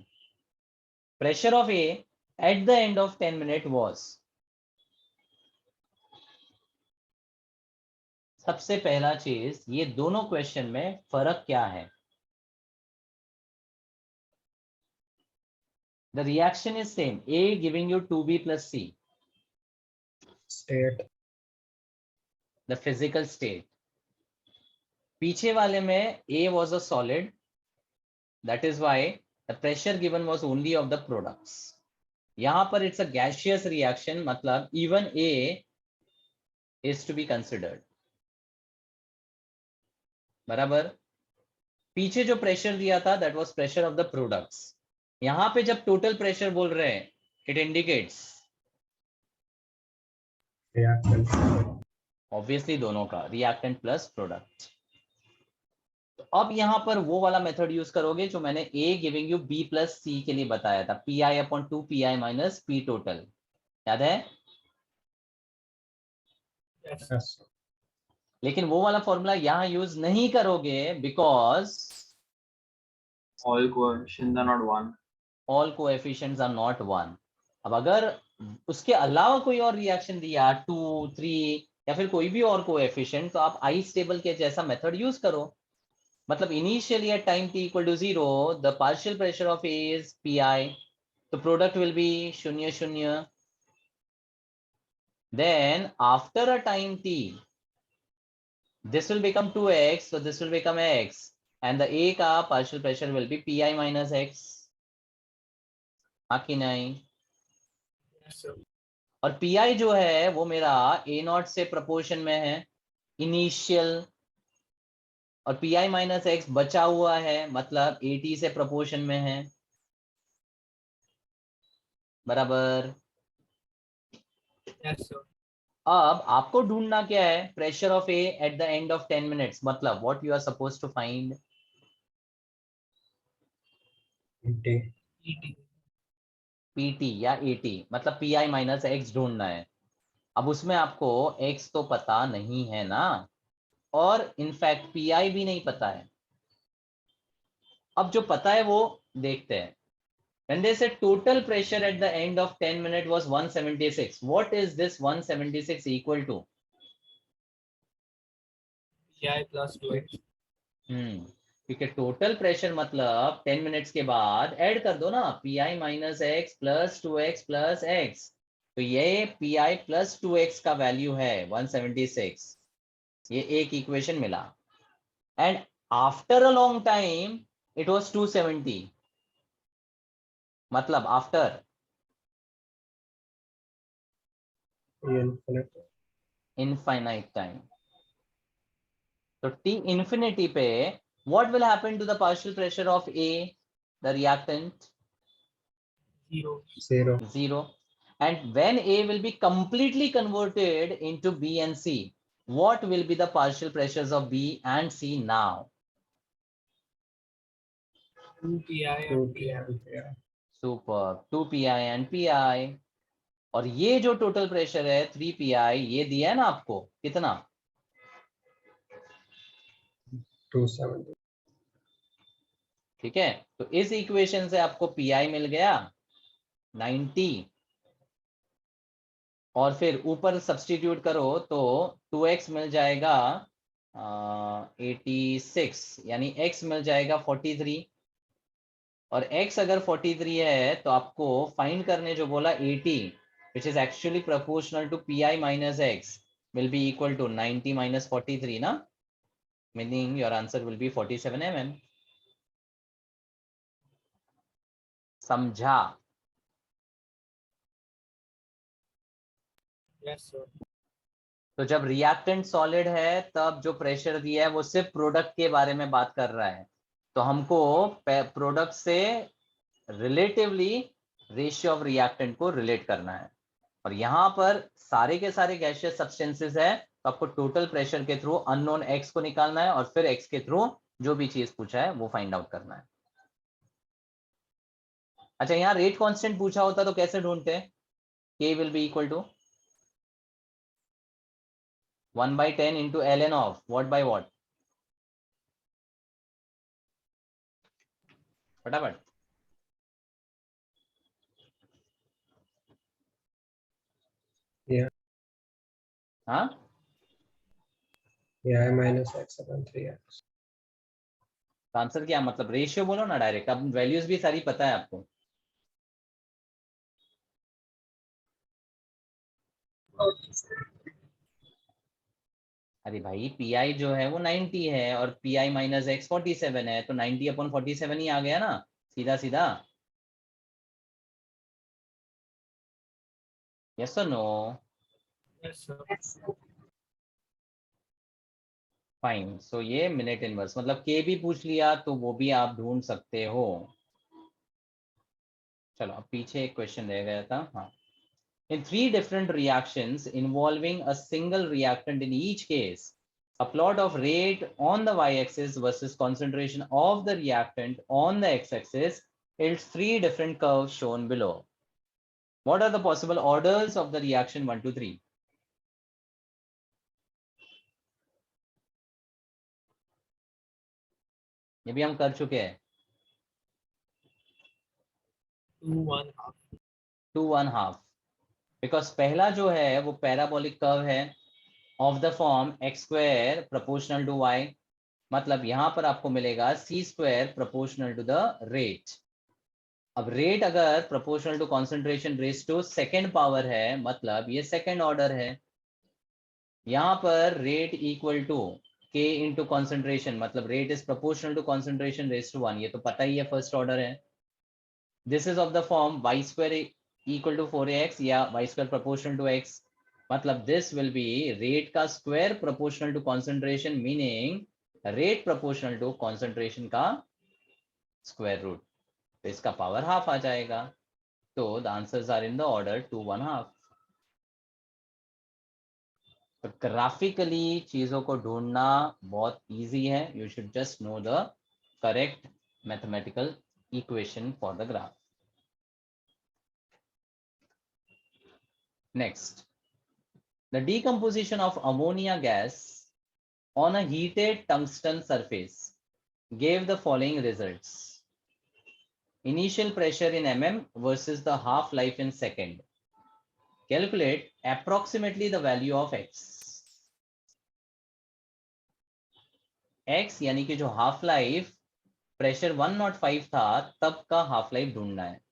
Pressure of A at the end of 10 minutes was. सबसे पहला चीज, ये दोनों क्वेश्चन में फर्क क्या है? The reaction is same. A giving you 2B plus C. State. The physical state. पीछे वाले में A was a solid. That is why the pressure given was only of the products. यहाँ पर it's a gaseous reaction, मतलब even A is to be considered. बराबर. पीछे जो प्रेशर दिया था that was pressure of the products. यहाँ पे जब टोटल प्रेशर बोल रहे हैं, it indicates Reactant. ऑब्वियसली दोनों का, रिएक्टेंट प्लस प्रोडक्ट. तो अब यहाँ पर वो वाला मेथड यूज करोगे जो मैंने A giving you B plus C के लिए बताया था, PI/2 PI minus P total. याद है? Yes. Yes. लेकिन वो वाला फॉर्मूला यहाँ यूज नहीं करोगे because All coefficients are not one. All coefficients are not 1. अब अगर उसके अलावा कोई और रिएक्शन दिया 2 3 या फिर कोई भी और कोएफिशिएंट, तो आप आइस टेबल के जैसा मेथड यूज करो. मतलब initially at time t equal to 0 the partial pressure of A is PI, तो product will be 0 0. Then after a time t, this will become 2x, so this will become x, and the A का partial pressure will be PI minus x. हाँ कि नहीं? Yes, sir. और PI जो है वो मेरा A0 से प्रोपोर्शन में है इनिशियल, और PI माइनस x बचा हुआ है मतलब AT से प्रोपोर्शन में है. बराबर. Yes, sir. अब आपको ढूंढना क्या है? Pressure of A at the end of 10 minutes, मतलब what you are suppose to find. ET. ET. PT या AT, मतलब PI माइनस x ढूंढना है. अब उसमें आपको x तो पता नहीं है ना, और इनफैक्ट PI भी नहीं पता है. अब जो पता है वो देखते हैं. When they said total pressure at the end of 10 minutes was 176, what is this 176 equal to? PI plus 2x. क्योंकि टोटल प्रेशर मतलब 10 मिनट्स के बाद ऐड कर दो ना, PI minus x plus 2x plus x, तो ये PI प्लस 2x का वैल्यू है 176. ये एक इक्वेशन मिला. And after a long time it was 270, मतलब आफ्टर Infinite. Infinite time. तो T infinity पे what will happen to the partial pressure of A, the reactant? 0. 0. 0. And when A will be completely converted into B and C, what will be the partial pressures of B and C now? 2 pi 2 and pi. PI. Super. 2 pi and pi. और ये जो टोटल प्रेशर है 3 pi, ये दिया है ना आपको कितना? 270. ठीक है, तो इस इक्वेशन से आपको pi मिल गया 90, और फिर ऊपर सब्स्टिट्यूट करो तो 2x मिल जाएगा 86, यानी x मिल जाएगा 43, और x अगर 43 है तो आपको फाइंड करने जो बोला 80, which is actually proportional to pi minus x, will be equal to 90 minus 43 ना, meaning your answer will be 47 mm. समझा? Yes, sir. तो जब रिएक्टेंट सॉलिड है तब जो प्रेशर दिया है वो सिर्फ प्रोडक्ट के बारे में बात कर रहा है, तो हमको प्रोडक्ट से रिलेटिवली रेशियो ऑफ रिएक्टेंट को रिलेट करना है, और यहाँ पर सारे के सारे गैसियस सब्सटेंसेस है, तो आपको टोटल प्रेशर के थ्रू अननोन एक्स को निकालना है, और फिर एक्स के थ्रू जो भी चीज पूछा है वो फाइंड आउट करना है। अच्छा, यहाँ रेट कांस्टेंट पूछा होता तो कैसे ढूंढते हैं? K will be equal to 1/10 into ln of what by what? फटाफट। Yeah. हाँ, AI minus x upon 3x. Answer क्या मतलब? रेशियो बोलो ना डायरेक्ट, अब वैल्यूज भी सारी पता है आपको। अरे भाई पी जो है वो 90 है और पी माइनस एक्स 47 है, तो 90 अपॉन 47 ही आ गया ना, सीधा सीधा। यस और नो? Yes, sir. फाइन, सो ये मिनट इनवर्स मतलब के भी पूछ लिया तो वो भी आप ढूंढ सकते हो। चलो अब पीछे एक क्वेश्चन रह गया था। हाँ, in 3 different reactions involving a single reactant in each case, a plot of rate on the y-axis versus concentration of the reactant on the x-axis yields 3 different curves shown below. What are the possible orders of the reaction 1 to 3? ये भी हम कर चुके हैं। 2 1/2. 2 1/2, बिकॉज पहला जो है वो पैराबोलिक कर्व है of the form x square proportional to y, मतलब यहां पर आपको मिलेगा c square proportional to the rate. अब रेट अगर proportional to concentration raise to second power है, मतलब ये सेकेंड ऑर्डर है। यहाँ पर rate equal to k into concentration, मतलब rate is proportional to concentration raise to 1, ये तो पता ही है, फर्स्ट ऑर्डर है। This is of the form y square equal to 4x या y square proportional to x, मतलब दिस विल बी रेट का square proportional to concentration, meaning rate proportional to concentration का स्क्वायर रूट, तो इसका पावर हाफ आ जाएगा। तो the answers are in the order 2 1/2। तो ग्राफिकली चीजों को ढूंढना बहुत इजी है, you should just know the correct mathematical equation for the graph. Next, the decomposition of ammonia gas on a heated tungsten surface gave the following results. Initial pressure in mm versus the half life in second. Calculate approximately the value of x. x यानी कि जो हाफ लाइफ प्रेशर 105 था तब का हाफ लाइफ ढूंढना है।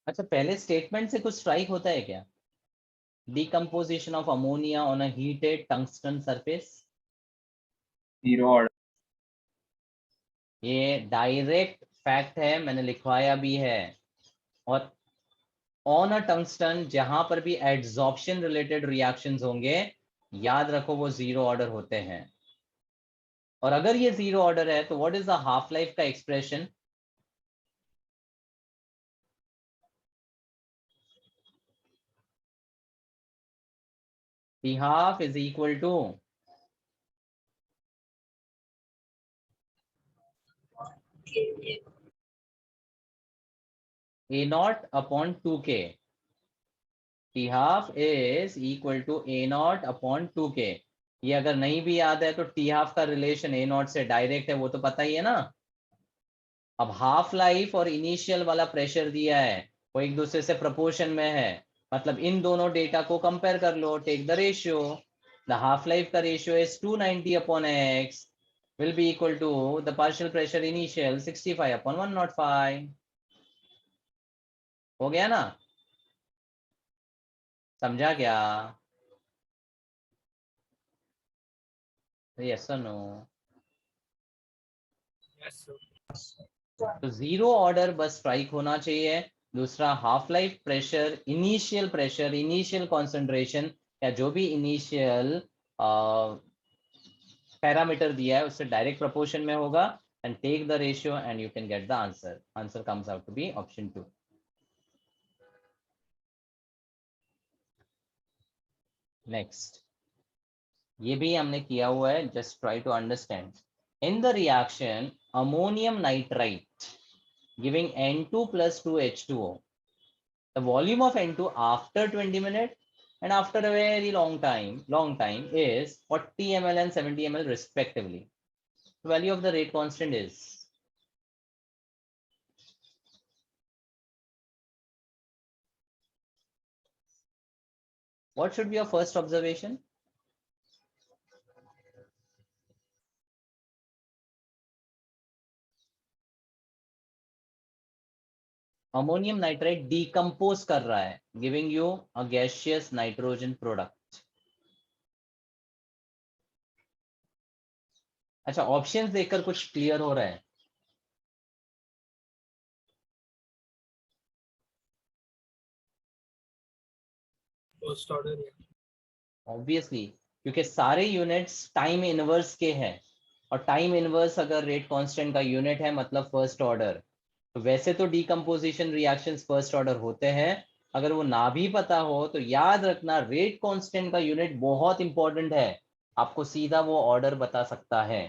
अच्छा, पहले स्टेटमेंट से कुछ स्ट्राइक होता है क्या? Decomposition of ammonia on a heated tungsten surface, 0 order. ये डायरेक्ट फैक्ट है, मैंने लिखवाया भी है, और ऑन अ टंगस्टन जहां पर भी एड्सॉर्प्शन रिलेटेड रिएक्शंस होंगे, याद रखो वो जीरो ऑर्डर होते हैं। और अगर ये जीरो ऑर्डर है तो what is the half life का expression? T half is equal to A naught upon 2K. T half is equal to A naught upon 2K. ये अगर नहीं भी याद है तो T half का रिलेशन A naught से डायरेक्ट है, वो तो पता ही है ना। अब हाफ लाइफ और इनिशियल वाला प्रेशर दिया है, वो एक दूसरे से प्रोपोर्शन में है, मतलब इन दोनों डेटा को कंपेयर कर लो, take the ratio. The half life का ratio is 290 upon x will be equal to the partial pressure initial 65 upon 105। हो गया ना, समझा क्या? यस और नो? Yes, sir. तो जीरो ऑर्डर बस स्ट्राइक होना चाहिए। दूसरा half life pressure, initial concentration या जो भी इनिशियल पैरामीटर दिया है उससे डायरेक्ट प्रोपोर्शन में होगा। And take the ratio and you can get the answer. Answer comes out to be option 2। Next, ये भी हमने किया हुआ है, just try to understand. In the reaction ammonium nitrite giving N2 plus 2H2O, the volume of N2 after 20 minutes and after a very long time is 40 ml and 70 ml respectively. The value of the rate constant is, what should be your first observation? Ammonium nitrate decompose कर रहा है, giving you a gaseous nitrogen product. अच्छा, ऑप्शंस देखकर कुछ क्लियर हो रहा है? First order, yeah. ऑब्वियसली, क्योंकि सारे यूनिट्स टाइम इनवर्स के हैं, और टाइम इनवर्स अगर रेट कांस्टेंट का यूनिट है मतलब फर्स्ट ऑर्डर, तो वैसे तो डीकंपोजिशन रिएक्शंस फर्स्ट ऑर्डर होते हैं। अगर वो ना भी पता हो तो याद रखना रेट कांस्टेंट का यूनिट बहुत इंपॉर्टेंट है, आपको सीधा वो ऑर्डर बता सकता है।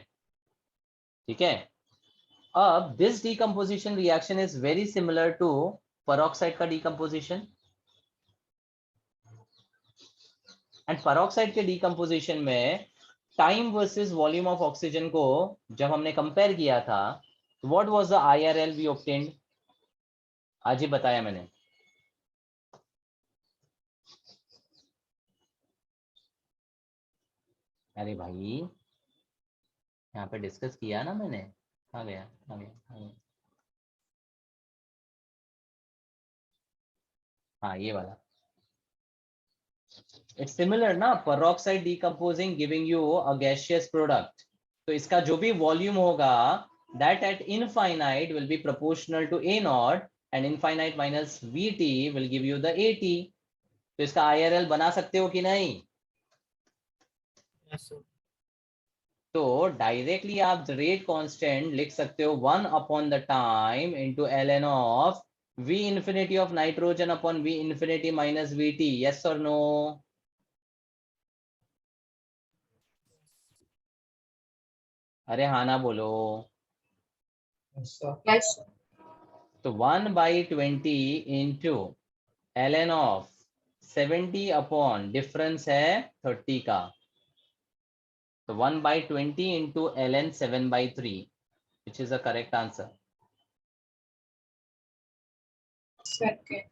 ठीक है, अब this decomposition reaction is very similar to peroxide का डीकंपोजिशन। एंड पेरोक्साइड के डीकंपोजिशन में time versus volume of oxygen को जब हमने कंपेयर किया था, what was the IRL we obtained? आज ही बताया मैंने। अरे भाई, यहाँ पे डिस्कस किया ना मैंने, आ गया आ गया आ गया। हाँ ये वाला, इट्स सिमिलर ना, peroxide decomposing giving you a gaseous product. तो इसका जो भी वॉल्यूम होगा that at infinite will be proportional to A naught and infinite minus VT will give you the AT। तो इसका IRL बना सकते हो कि नहीं? Yes, sir. तो डायरेक्टली आप रेट कांस्टेंट लिख सकते हो 1 upon the time into ln of V infinity of nitrogen upon V infinity minus VT। yes or no? अरे हाँ ना बोलो। Yes, sir. तो 1/20 into ln of 70 upon difference है 30 का, तो 1/20 into ln 7/3, which is the correct answer। Second.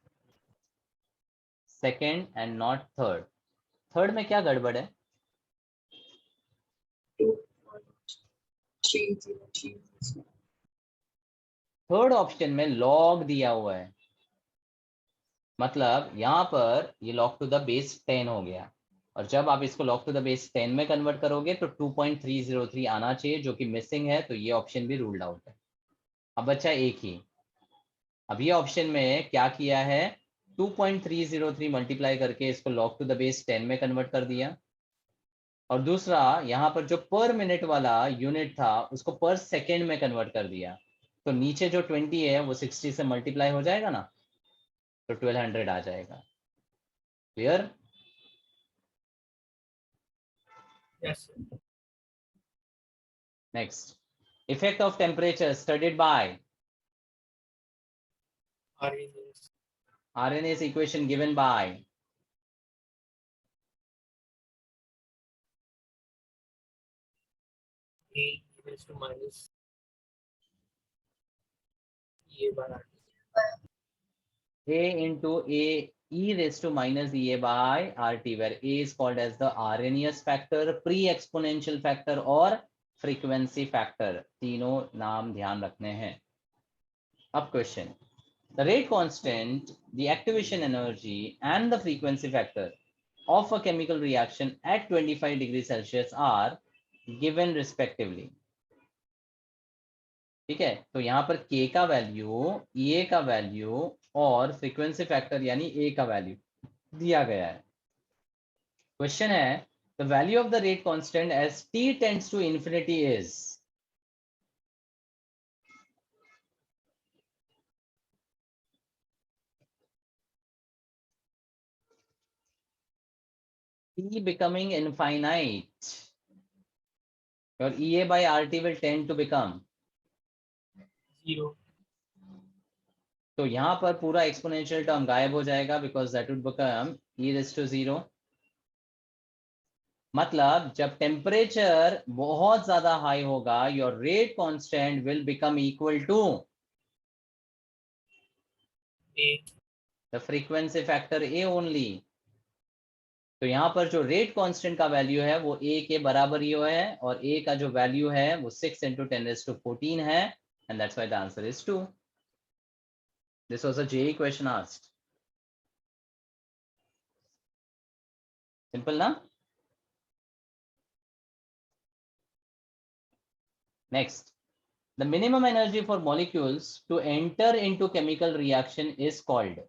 Second and not third. Third में क्या गड़बड़ है? 2.3030. थर्ड ऑप्शन में लॉग दिया हुआ है, मतलब यहाँ पर ये log टू द बेस 10 हो गया, और जब आप इसको log टू द बेस 10 में कन्वर्ट करोगे तो 2.303 आना चाहिए, जो कि मिसिंग है, तो ये ऑप्शन भी रूल्ड आउट है। अब बचा एक ही। अब ये ऑप्शन में क्या किया है, 2.303 मल्टीप्लाई करके इसको log to the base 10 में कन्वर्ट कर दिया, और दूसरा यहाँ पर जो पर मिनट वाला यूनिट था उसको पर सेकेंड में कन्वर्ट कर दिया। तो नीचे जो 20 है वो 60 से मल्टीप्लाई हो जाएगा ना, तो 1200 आ जाएगा। Clear? Yes, sir. Next, effect of temperature studied by Arrhenius. RNA's equation given by A e raised to minus EA by RT. A into A e raised to minus EA by RT, where A is called as the Arrhenius factor, pre-exponential factor और frequency factor, तीनों नाम ध्यान रखने हैं। अब question, the rate constant, the activation energy and the frequency factor of a chemical reaction at 25 degrees Celsius are given respectively. ठीक है, तो यहाँ पर K का वैल्यू, EA का वैल्यू और फ्रीक्वेंसी फैक्टर यानी A का वैल्यू दिया गया है। क्वेश्चन है, the value of the rate constant as T tends to infinity is, T becoming infinite, your EA by RT will tend to become 0. तो यहाँ पर पूरा एक्सपोनेंशियल टर्म गायब हो जाएगा, because that would become e raised to 0। मतलब जब टेम्परेचर बहुत ज्यादा हाई होगा, your rate constant will become equal to A. The frequency factor A only. तो यहाँ पर जो रेट कांस्टेंट का वैल्यू है वो A के बराबर ही है, और A का जो वैल्यू है वो 6 × 10⁻14 है, and that's why the answer is 2। This was a JEE question asked. Simple, na? Next, the minimum energy for molecules to enter into chemical reaction is called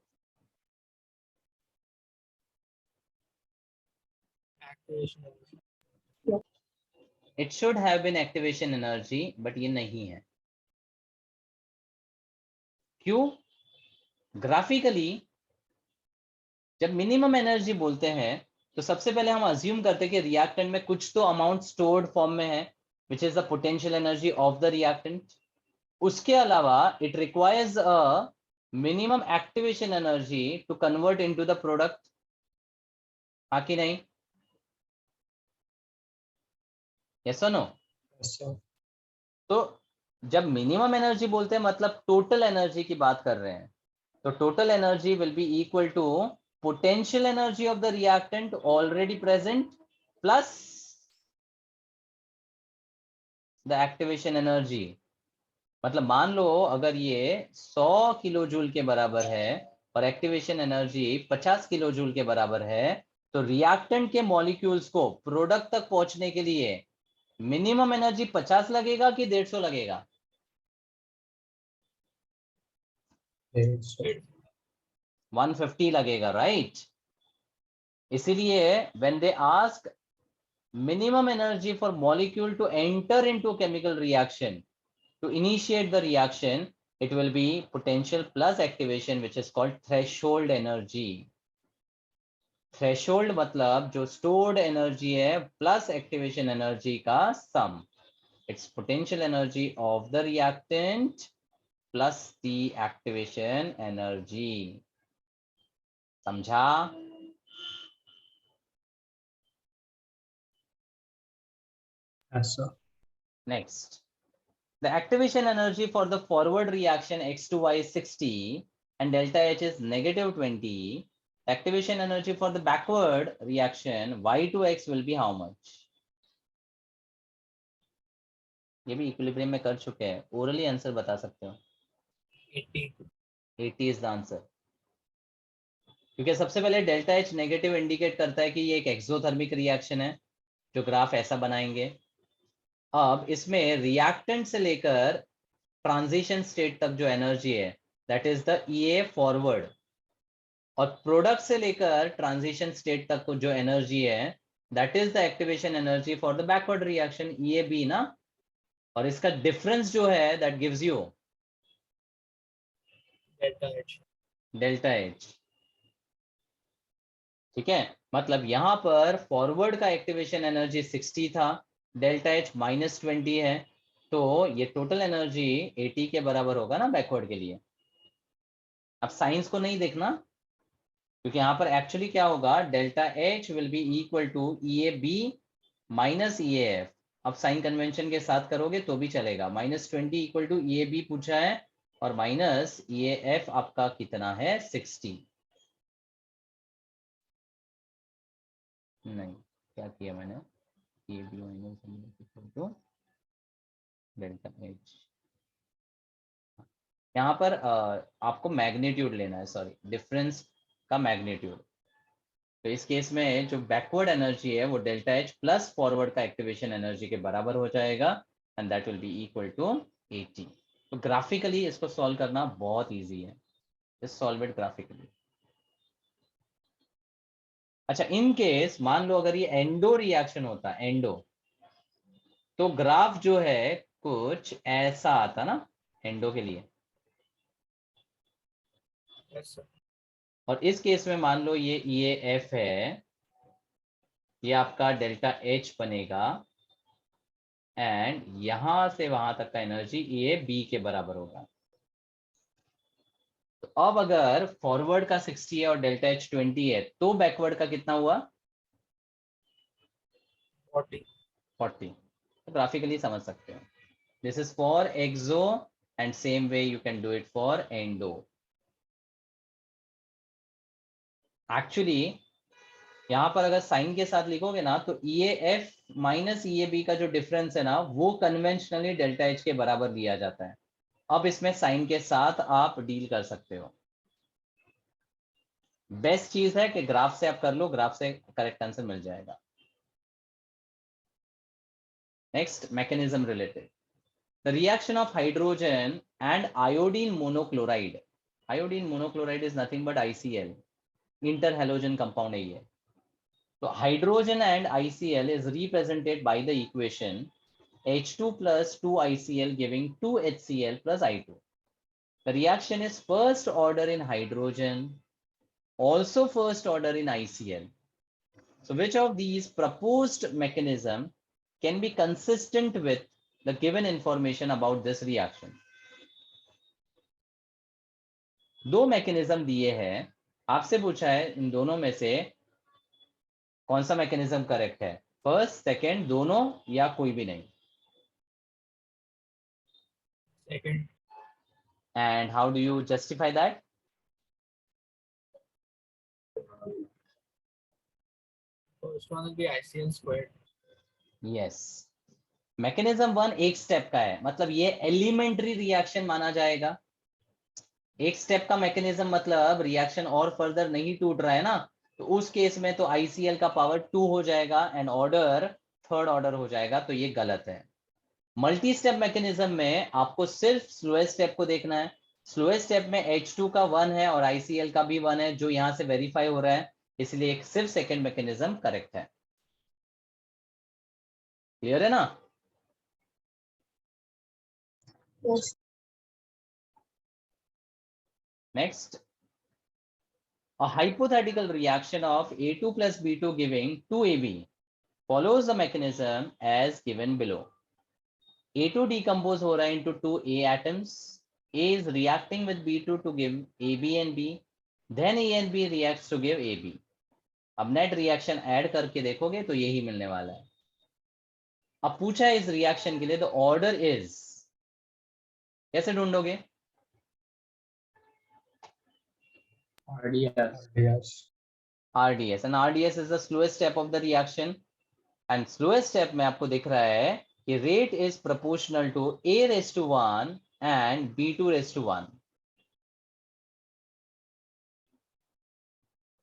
Activation energy. it should have been activation energy, but ये नहीं है। क्यों? ग्राफिकली जब मिनिमम एनर्जी बोलते हैं तो सबसे पहले हम अज्यूम करते हैं कि रिएक्टेंट में कुछ तो अमाउंट स्टोर्ड फॉर्म में है, which is the potential energy of the reactant. उसके अलावा it requires a minimum activation energy to convert into the product, हाँ कि नहीं? यस और नो? तो जब मिनिमम एनर्जी बोलते हैं मतलब टोटल एनर्जी की बात कर रहे हैं, तो total energy will be equal to potential energy of the reactant already present plus the activation energy। मतलब मान लो अगर ये 100 किलो जूल के बराबर है और एक्टिवेशन एनर्जी 50 किलो जूल के बराबर है, तो रिएक्टेंट के मॉलिक्यूल्स को प्रोडक्ट तक पहुंचने के लिए मिनिमम एनर्जी 50 लगेगा कि 150 लगेगा? 150 लगेगा, राइट? इसीलिए when they ask minimum energy for molecule to enter into chemical reaction to initiate the reaction, it will be potential plus activation, which is called threshold energy। Threshold मतलब जो स्टोर्ड एनर्जी है प्लस एक्टिवेशन एनर्जी का sum, it's potential energy of the reactant plus the activation energy. समझा? Yes, sir. Next, the activation energy for the forward reaction X to Y is 60 and delta H is -20. The activation energy for the backward reaction Y to X will be how much? ये भी इक्विलिब्रियम में कर चुके हैं, ओरली आंसर बता सकते हो? 80 is the answer। क्योंकि सबसे पहले डेल्टा H नेगेटिव इंडिकेट करता है कि ये एक एक्सोथर्मिक रिएक्शन है, जो ग्राफ ऐसा बनाएंगे। अब इसमें रिएक्टेंट से लेकर ट्रांजिशन स्टेट तक जो एनर्जी है that is the EA forward, और प्रोडक्ट से लेकर ट्रांजिशन स्टेट तक को जो एनर्जी है that is the activation energy for the backward reaction EAB ना, और इसका डिफरेंस जो है that gives you delta H. Delta H। ठीक है, मतलब यहां पर फॉरवर्ड का एक्टिवेशन एनर्जी 60 था, डेल्टा H -20 है, तो ये टोटल एनर्जी 80 के बराबर होगा ना बैकवर्ड के लिए। अब साइंस को नहीं देखना, क्योंकि यहाँ पर एक्चुअली क्या होगा, delta H will be equal to EAB minus EAF। अब साइन कन्वेंशन के साथ करोगे तो भी चलेगा, -20 इक्वल टू EAB पूछा है और माइनस EAF आपका कितना है 60। नहीं, क्या किया मैंने, EAB minus equal to delta H। यहाँ पर आपको मैग्नीट्यूड लेना है, सॉरी डिफरेंस का मैग्नीट्यूड। तो इस केस में जो बैकवर्ड एनर्जी है वो डेल्टा H प्लस फॉरवर्ड का एक्टिवेशन एनर्जी के बराबर हो जाएगा and that will be equal to 80। तो ग्राफिकली इसको सॉल्व करना बहुत इजी है, जस्ट सॉल्व इट ग्राफिकली। अच्छा, इन केस मान लो अगर ये एंडो रिएक्शन होता, एंडो, तो ग्राफ जो है कुछ ऐसा आता ना एंडो के लिए। Yes, sir. और इस केस में मान लो ये EAF है, ये आपका डेल्टा H बनेगा एंड यहां से वहां तक का एनर्जी EAB के बराबर होगा। तो अब अगर फॉरवर्ड का 60 है और डेल्टा H 20 है तो बैकवर्ड का कितना हुआ 40. 40। तो ग्राफिकली समझ सकते हो, this is for exo and same way you can do it for endo. Actually यहाँ पर अगर साइन के साथ लिखोगे ना तो EAF माइनस EAB का जो डिफरेंस है ना वो कन्वेंशनली डेल्टा H के बराबर लिया जाता है। अब इसमें साइन के साथ आप डील कर सकते हो। बेस्ट चीज है कि ग्राफ से आप कर लो, ग्राफ से करेक्ट आंसर मिल जाएगा। Next, mechanism related, the reaction of hydrogen and iodine monochloride. Iodine monochloride is nothing but ICl, inter halogen compound है ये। तो hydrogen and ICl is represented by the equation H2 plus 2ICl giving 2HCl plus I2. The reaction is first order in hydrogen, also first order in ICl. So which of these proposed mechanism can be consistent with the given information about this reaction? दो मैकेनिज्म दिए हैं, आपसे पूछा है इन दोनों में से कौन सा मैकेनिज्म करेक्ट है, फर्स्ट, सेकंड, दोनों या कोई भी नहीं। Second. And how do you justify that? First one will be ICl squared. Yes. Mechanism 1 एक स्टेप का है, मतलब ये एलिमेंट्री रिएक्शन माना जाएगा। एक स्टेप का मैकेनिज्म मतलब रिएक्शन और फर्दर नहीं टूट रहा है ना, तो उस केस में तो ICl का पावर 2 हो जाएगा एंड ऑर्डर थर्ड ऑर्डर हो जाएगा, तो ये गलत है। मल्टी स्टेप मैकेनिज्म में आपको सिर्फ स्लोएस्ट स्टेप को देखना है। स्लोएस्ट स्टेप में H2 का 1 है और ICl का भी 1 है जो यहां से वेरीफाई हो रहा है, इसलिए सिर्फ सेकेंड मैकेनिज्म करेक्ट है। क्लियर है ना? Yes. Next, a hypothetical reaction of A2 plus B2 giving 2AB follows the mechanism as given below. A2 decompose हो रहा है into 2A atoms. A is reacting with B2 to give AB and B. Then A and B reacts to give AB. अब नेट रिएक्शन ऐड करके देखोगे तो यही मिलने वाला है। अब पूछा है इस रिएक्शन के लिए द ऑर्डर इज, कैसे ढूंढोगे? RDS. Yes. RDS, and RDS is the slowest step of the reaction, and slowest step में आपको दिख रहा है कि rate is proportional to A raised to 1 and B2 raised to 1.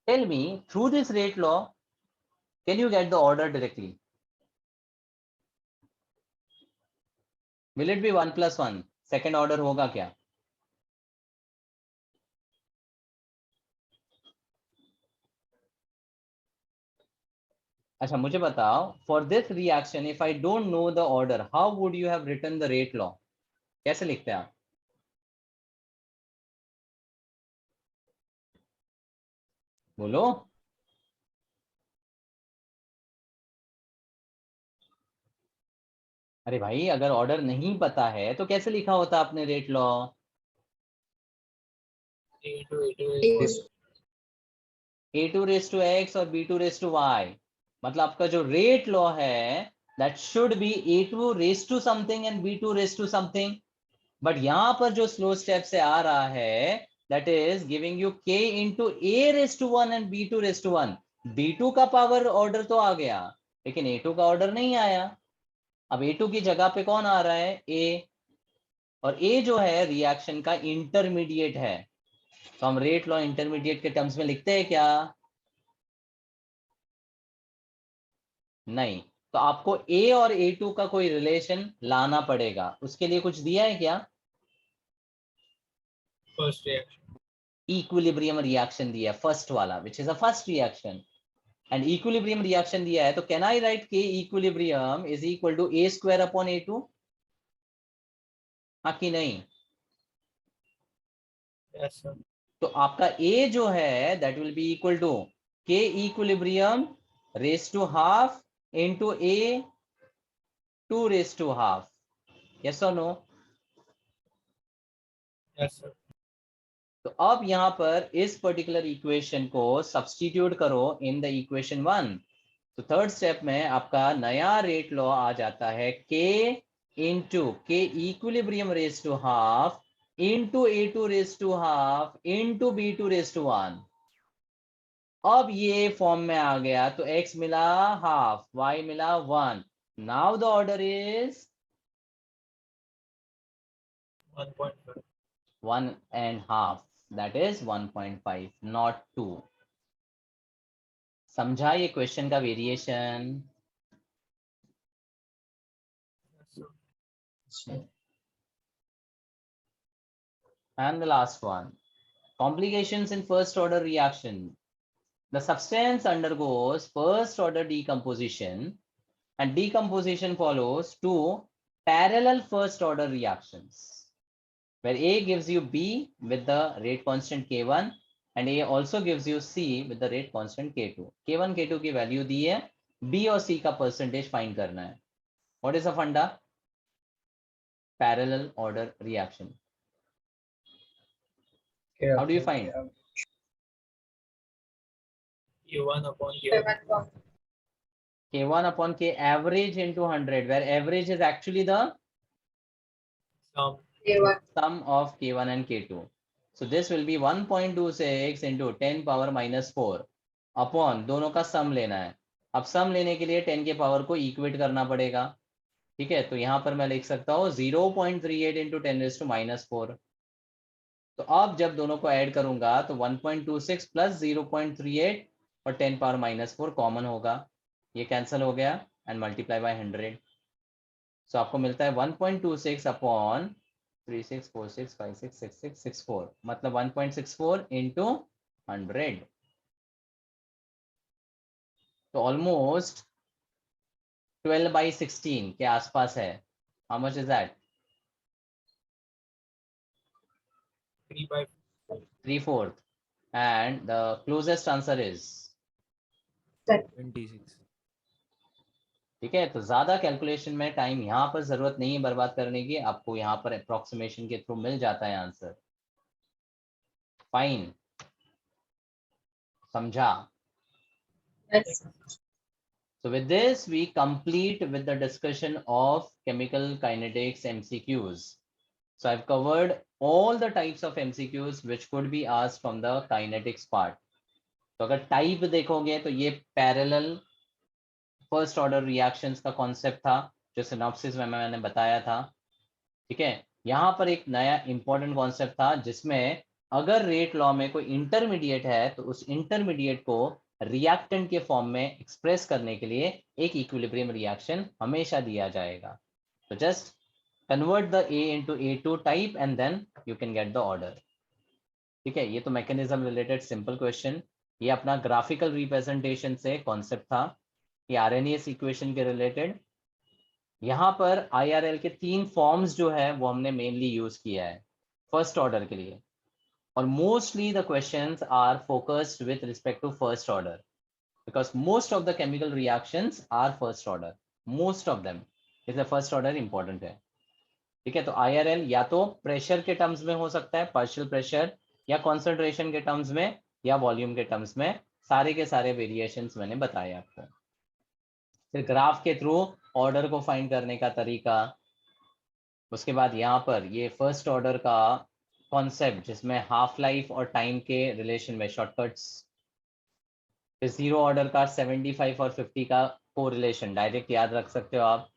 Tell me, through this rate law, can you get the order directly? Will it be 1 plus 1? Second order होगा क्या? अच्छा मुझे बताओ, for this reaction if I don't know the order, how would you have written the rate law? कैसे लिखते हैं आप? बोलो। अरे भाई, अगर ऑर्डर नहीं पता है तो कैसे लिखा होता आपने rate law? A2 A2 A is A2 raise to x और B2 रेज टू y, मतलब आपका जो रेट लॉ है that should be A2 raise to something and B2 raise to something, but यहां पर जो स्लो स्टेप से आ रहा है that is giving you k into A raise to 1 and B2 raise to 1। B2 का पावर ऑर्डर तो आ गया, लेकिन A2 का ऑर्डर नहीं आया। अब A2 की जगह पे कौन आ रहा है? A, और A जो है रिएक्शन का इंटरमीडिएट है, तो हम रेट लॉ इंटरमीडिएट के टर्म्स में लिखते हैं क्या? नहीं। तो आपको A और A2 का कोई रिलेशन लाना पड़ेगा, उसके लिए कुछ दिया है क्या? first reaction. इक्विलिब्रियम रिएक्शन दिया है, फर्स्ट वाला, which is a first reaction, and equilibrium reaction दिया है, तो can I write k equilibrium is equal to A square upon A2? हाँ कि नहीं? Yes, sir. तो आपका A जो है that will be equal to K equilibrium raise to half into A2 raise to half. Yes और नो? Yes, sir. तो अब यहां पर इस पर्टिकुलर इक्वेशन को सब्स्टिट्यूट करो इन द इक्वेशन 1। तो थर्ड स्टेप में आपका नया रेट लॉ आ जाता है k into k equilibrium raise to half into A2 raise to half into B2 raise to 1। अब ये फॉर्म में आ गया, तो x मिला हाफ, y मिला 1। Now the order is 1.5. 1.5, that is 1.5 not 2। समझा ये क्वेश्चन का variation? Yes, sir. And the last one, complications in first order reaction. The substance undergoes first order decomposition, and decomposition follows two parallel first order reactions, where A gives you B with the rate constant K1 and A also gives you C with the rate constant K2। K1 K2 की वैल्यू दी है, B और C का परसेंटेज फाइंड करना है। What is the funda? Parallel order reaction. How do you find? Q1 upon Q. 7.1. K1 upon K average into 100, where average is actually the Sum. A1. sum of K1 and K2. So this will be 1.26 into 10 power minus 4 upon, दोनों का सम लेना है। अब सम लेने के लिए 10 के पावर को इक्वेट करना पड़ेगा, ठीक है? तो यहाँ पर मैं लिख सकता हूँ 0.38 into 10 raised to minus 4। तो अब जब दोनों को ऐड करूंगा तो 1.26 प्लस 0.38 और 10 पावर माइनस 4 कॉमन होगा, ये कैंसिल हो गया एंड मल्टीप्लाई बाय 100। सो आपको मिलता है 1.26 अपॉन 3646566664, मतलब 1.64 इंटू 100, तो ऑलमोस्ट 12/16 के आसपास है। How much is that? 3/4. 3/4, and the closest answer is 26. ठीक है। तो ज्यादा कैलकुलेशन में टाइम यहाँ पर जरूरत नहीं है बर्बाद करने की, आपको यहाँ पर अप्रोक्सीमेशन के थ्रू मिल जाता है आंसर। फाइन, समझा? Yes. So with this we complete with the discussion of chemical kinetics MCQs. So I've covered all the types of MCQs which could be asked from the kinetics part. तो अगर टाइप देखोगे तो ये पैरेलल फर्स्ट ऑर्डर रिएक्शंस का कॉन्सेप्ट था जो सिनॉप्सिस में मैंने बताया था, ठीक है। यहाँ पर एक नया इंपॉर्टेंट कॉन्सेप्ट था जिसमें अगर रेट लॉ में कोई इंटरमीडिएट है तो उस इंटरमीडिएट को रिएक्टेंट के फॉर्म में एक्सप्रेस करने के लिए एक इक्विलिब्रियम रिएक्शन हमेशा दिया जाएगा। तो just convert the A into A2 type and then you can get the order, ठीक है। ये तो मैकेनिज्म रिलेटेड सिंपल क्वेश्चन, ये अपना ग्राफिकल रिप्रेजेंटेशन से कॉन्सेप्ट था। ये आरएनएस इक्वेशन के रिलेटेड। यहाँ पर IRL के 3 फॉर्म्स जो है वो हमने मेनली यूज किया है फर्स्ट ऑर्डर के लिए, और mostly the questions are focused with respect to first order because most of the chemical reactions are first order, most of them, इसलिए फर्स्ट ऑर्डर इंपॉर्टेंट है। ठीक है, तो IRL या तो प्रेशर के टर्म्स में हो सकता है, पार्शियल प्रेशर, या कॉन्सेंट्रेशन के टर्म्स में, या वॉल्यूम के टर्म्स में। सारे के सारे वेरिएशंस मैंने बताए आपको। फिर ग्राफ के थ्रू ऑर्डर को फाइंड करने का तरीका। उसके बाद यहाँ पर ये फर्स्ट ऑर्डर का कॉन्सेप्ट जिसमें हाफ लाइफ और टाइम के रिलेशन में शॉर्टकट्स। फिर जीरो ऑर्डर का 75 और 50 का कोरिलेशन डायरेक्ट याद रख सकते हो आप।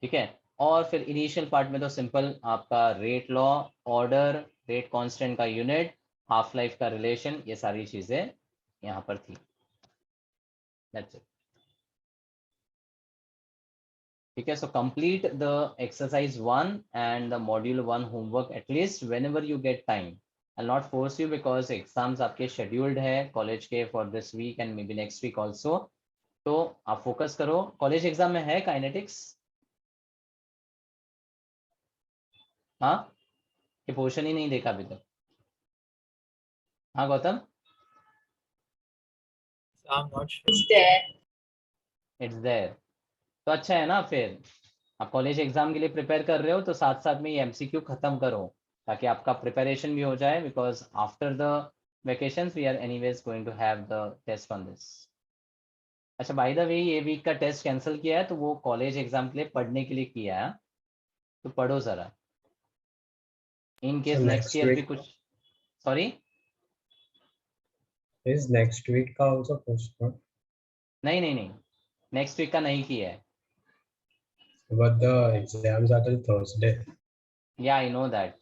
ठीक है, और फिर इनिशियल पार्ट में तो सिंपल आपका rate law, order, rate constant का यूनिट, हाफ लाइफ का रिलेशन, ये सारी चीजें यहाँ पर थी। That's it. ठीक है, so complete the exercise 1 and the module 1 homework at least whenever you get time. I'll not force you because exams आपके scheduled है college के for this week and maybe next week also. तो आप focus करो। college exam में है kinetics? हाँ, ये पोर्शन ही नहीं देखा अभी तक। हाँ Gautam, I'm not sure. It's there. It's there. तो अच्छा है ना, फिर आप कॉलेज एग्जाम के लिए प्रिपेयर कर रहे हो तो साथ साथ में ये MCQ खत्म करो ताकि आपका प्रिपरेशन भी हो जाए, because after the vacations we are anyways going to have the test on this. अच्छा, बाय द वे ये वीक का टेस्ट कैंसिल किया है तो वो कॉलेज एग्जाम के लिए पढ़ने के लिए किया है, तो पढ़ो जरा in case So next next year भी week कुछ। सॉरी, is next week का also postponed, नहीं नहीं नहीं, नेक्स्ट वीक का नहीं किया है। but the exams are till Thursday. Yeah, I know that.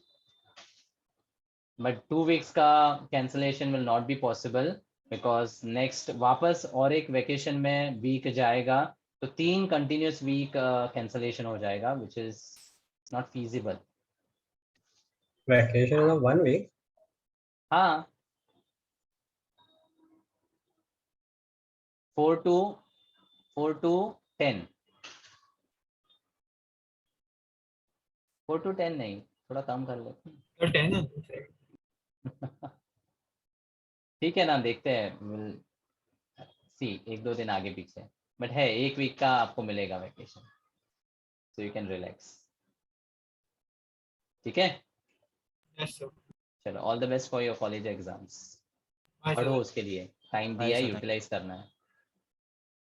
But 2 weeks का cancellation will not be possible because next वापस और एक vacation में week जाएगा तो 3 continuous week cancellation हो जाएगा, which is not feasible. Vacation is of 1 week. हाँ, 4 to 10, 4 to 10 नहीं, थोड़ा कम कर लेते हैं। The 10 है। ठीक है ना, देखते हैं, विल सी, 1-2 दिन आगे पीछे, बट है 1 वीक का आपको मिलेगा vacation, so you can relax. ठीक है, Yes, sir. चलो, all the best for your college exams. Bye, sir. पढ़ो उसके लिए, टाइम Bye, दिया है, sir. Thank you. यूटिलाइज करना है।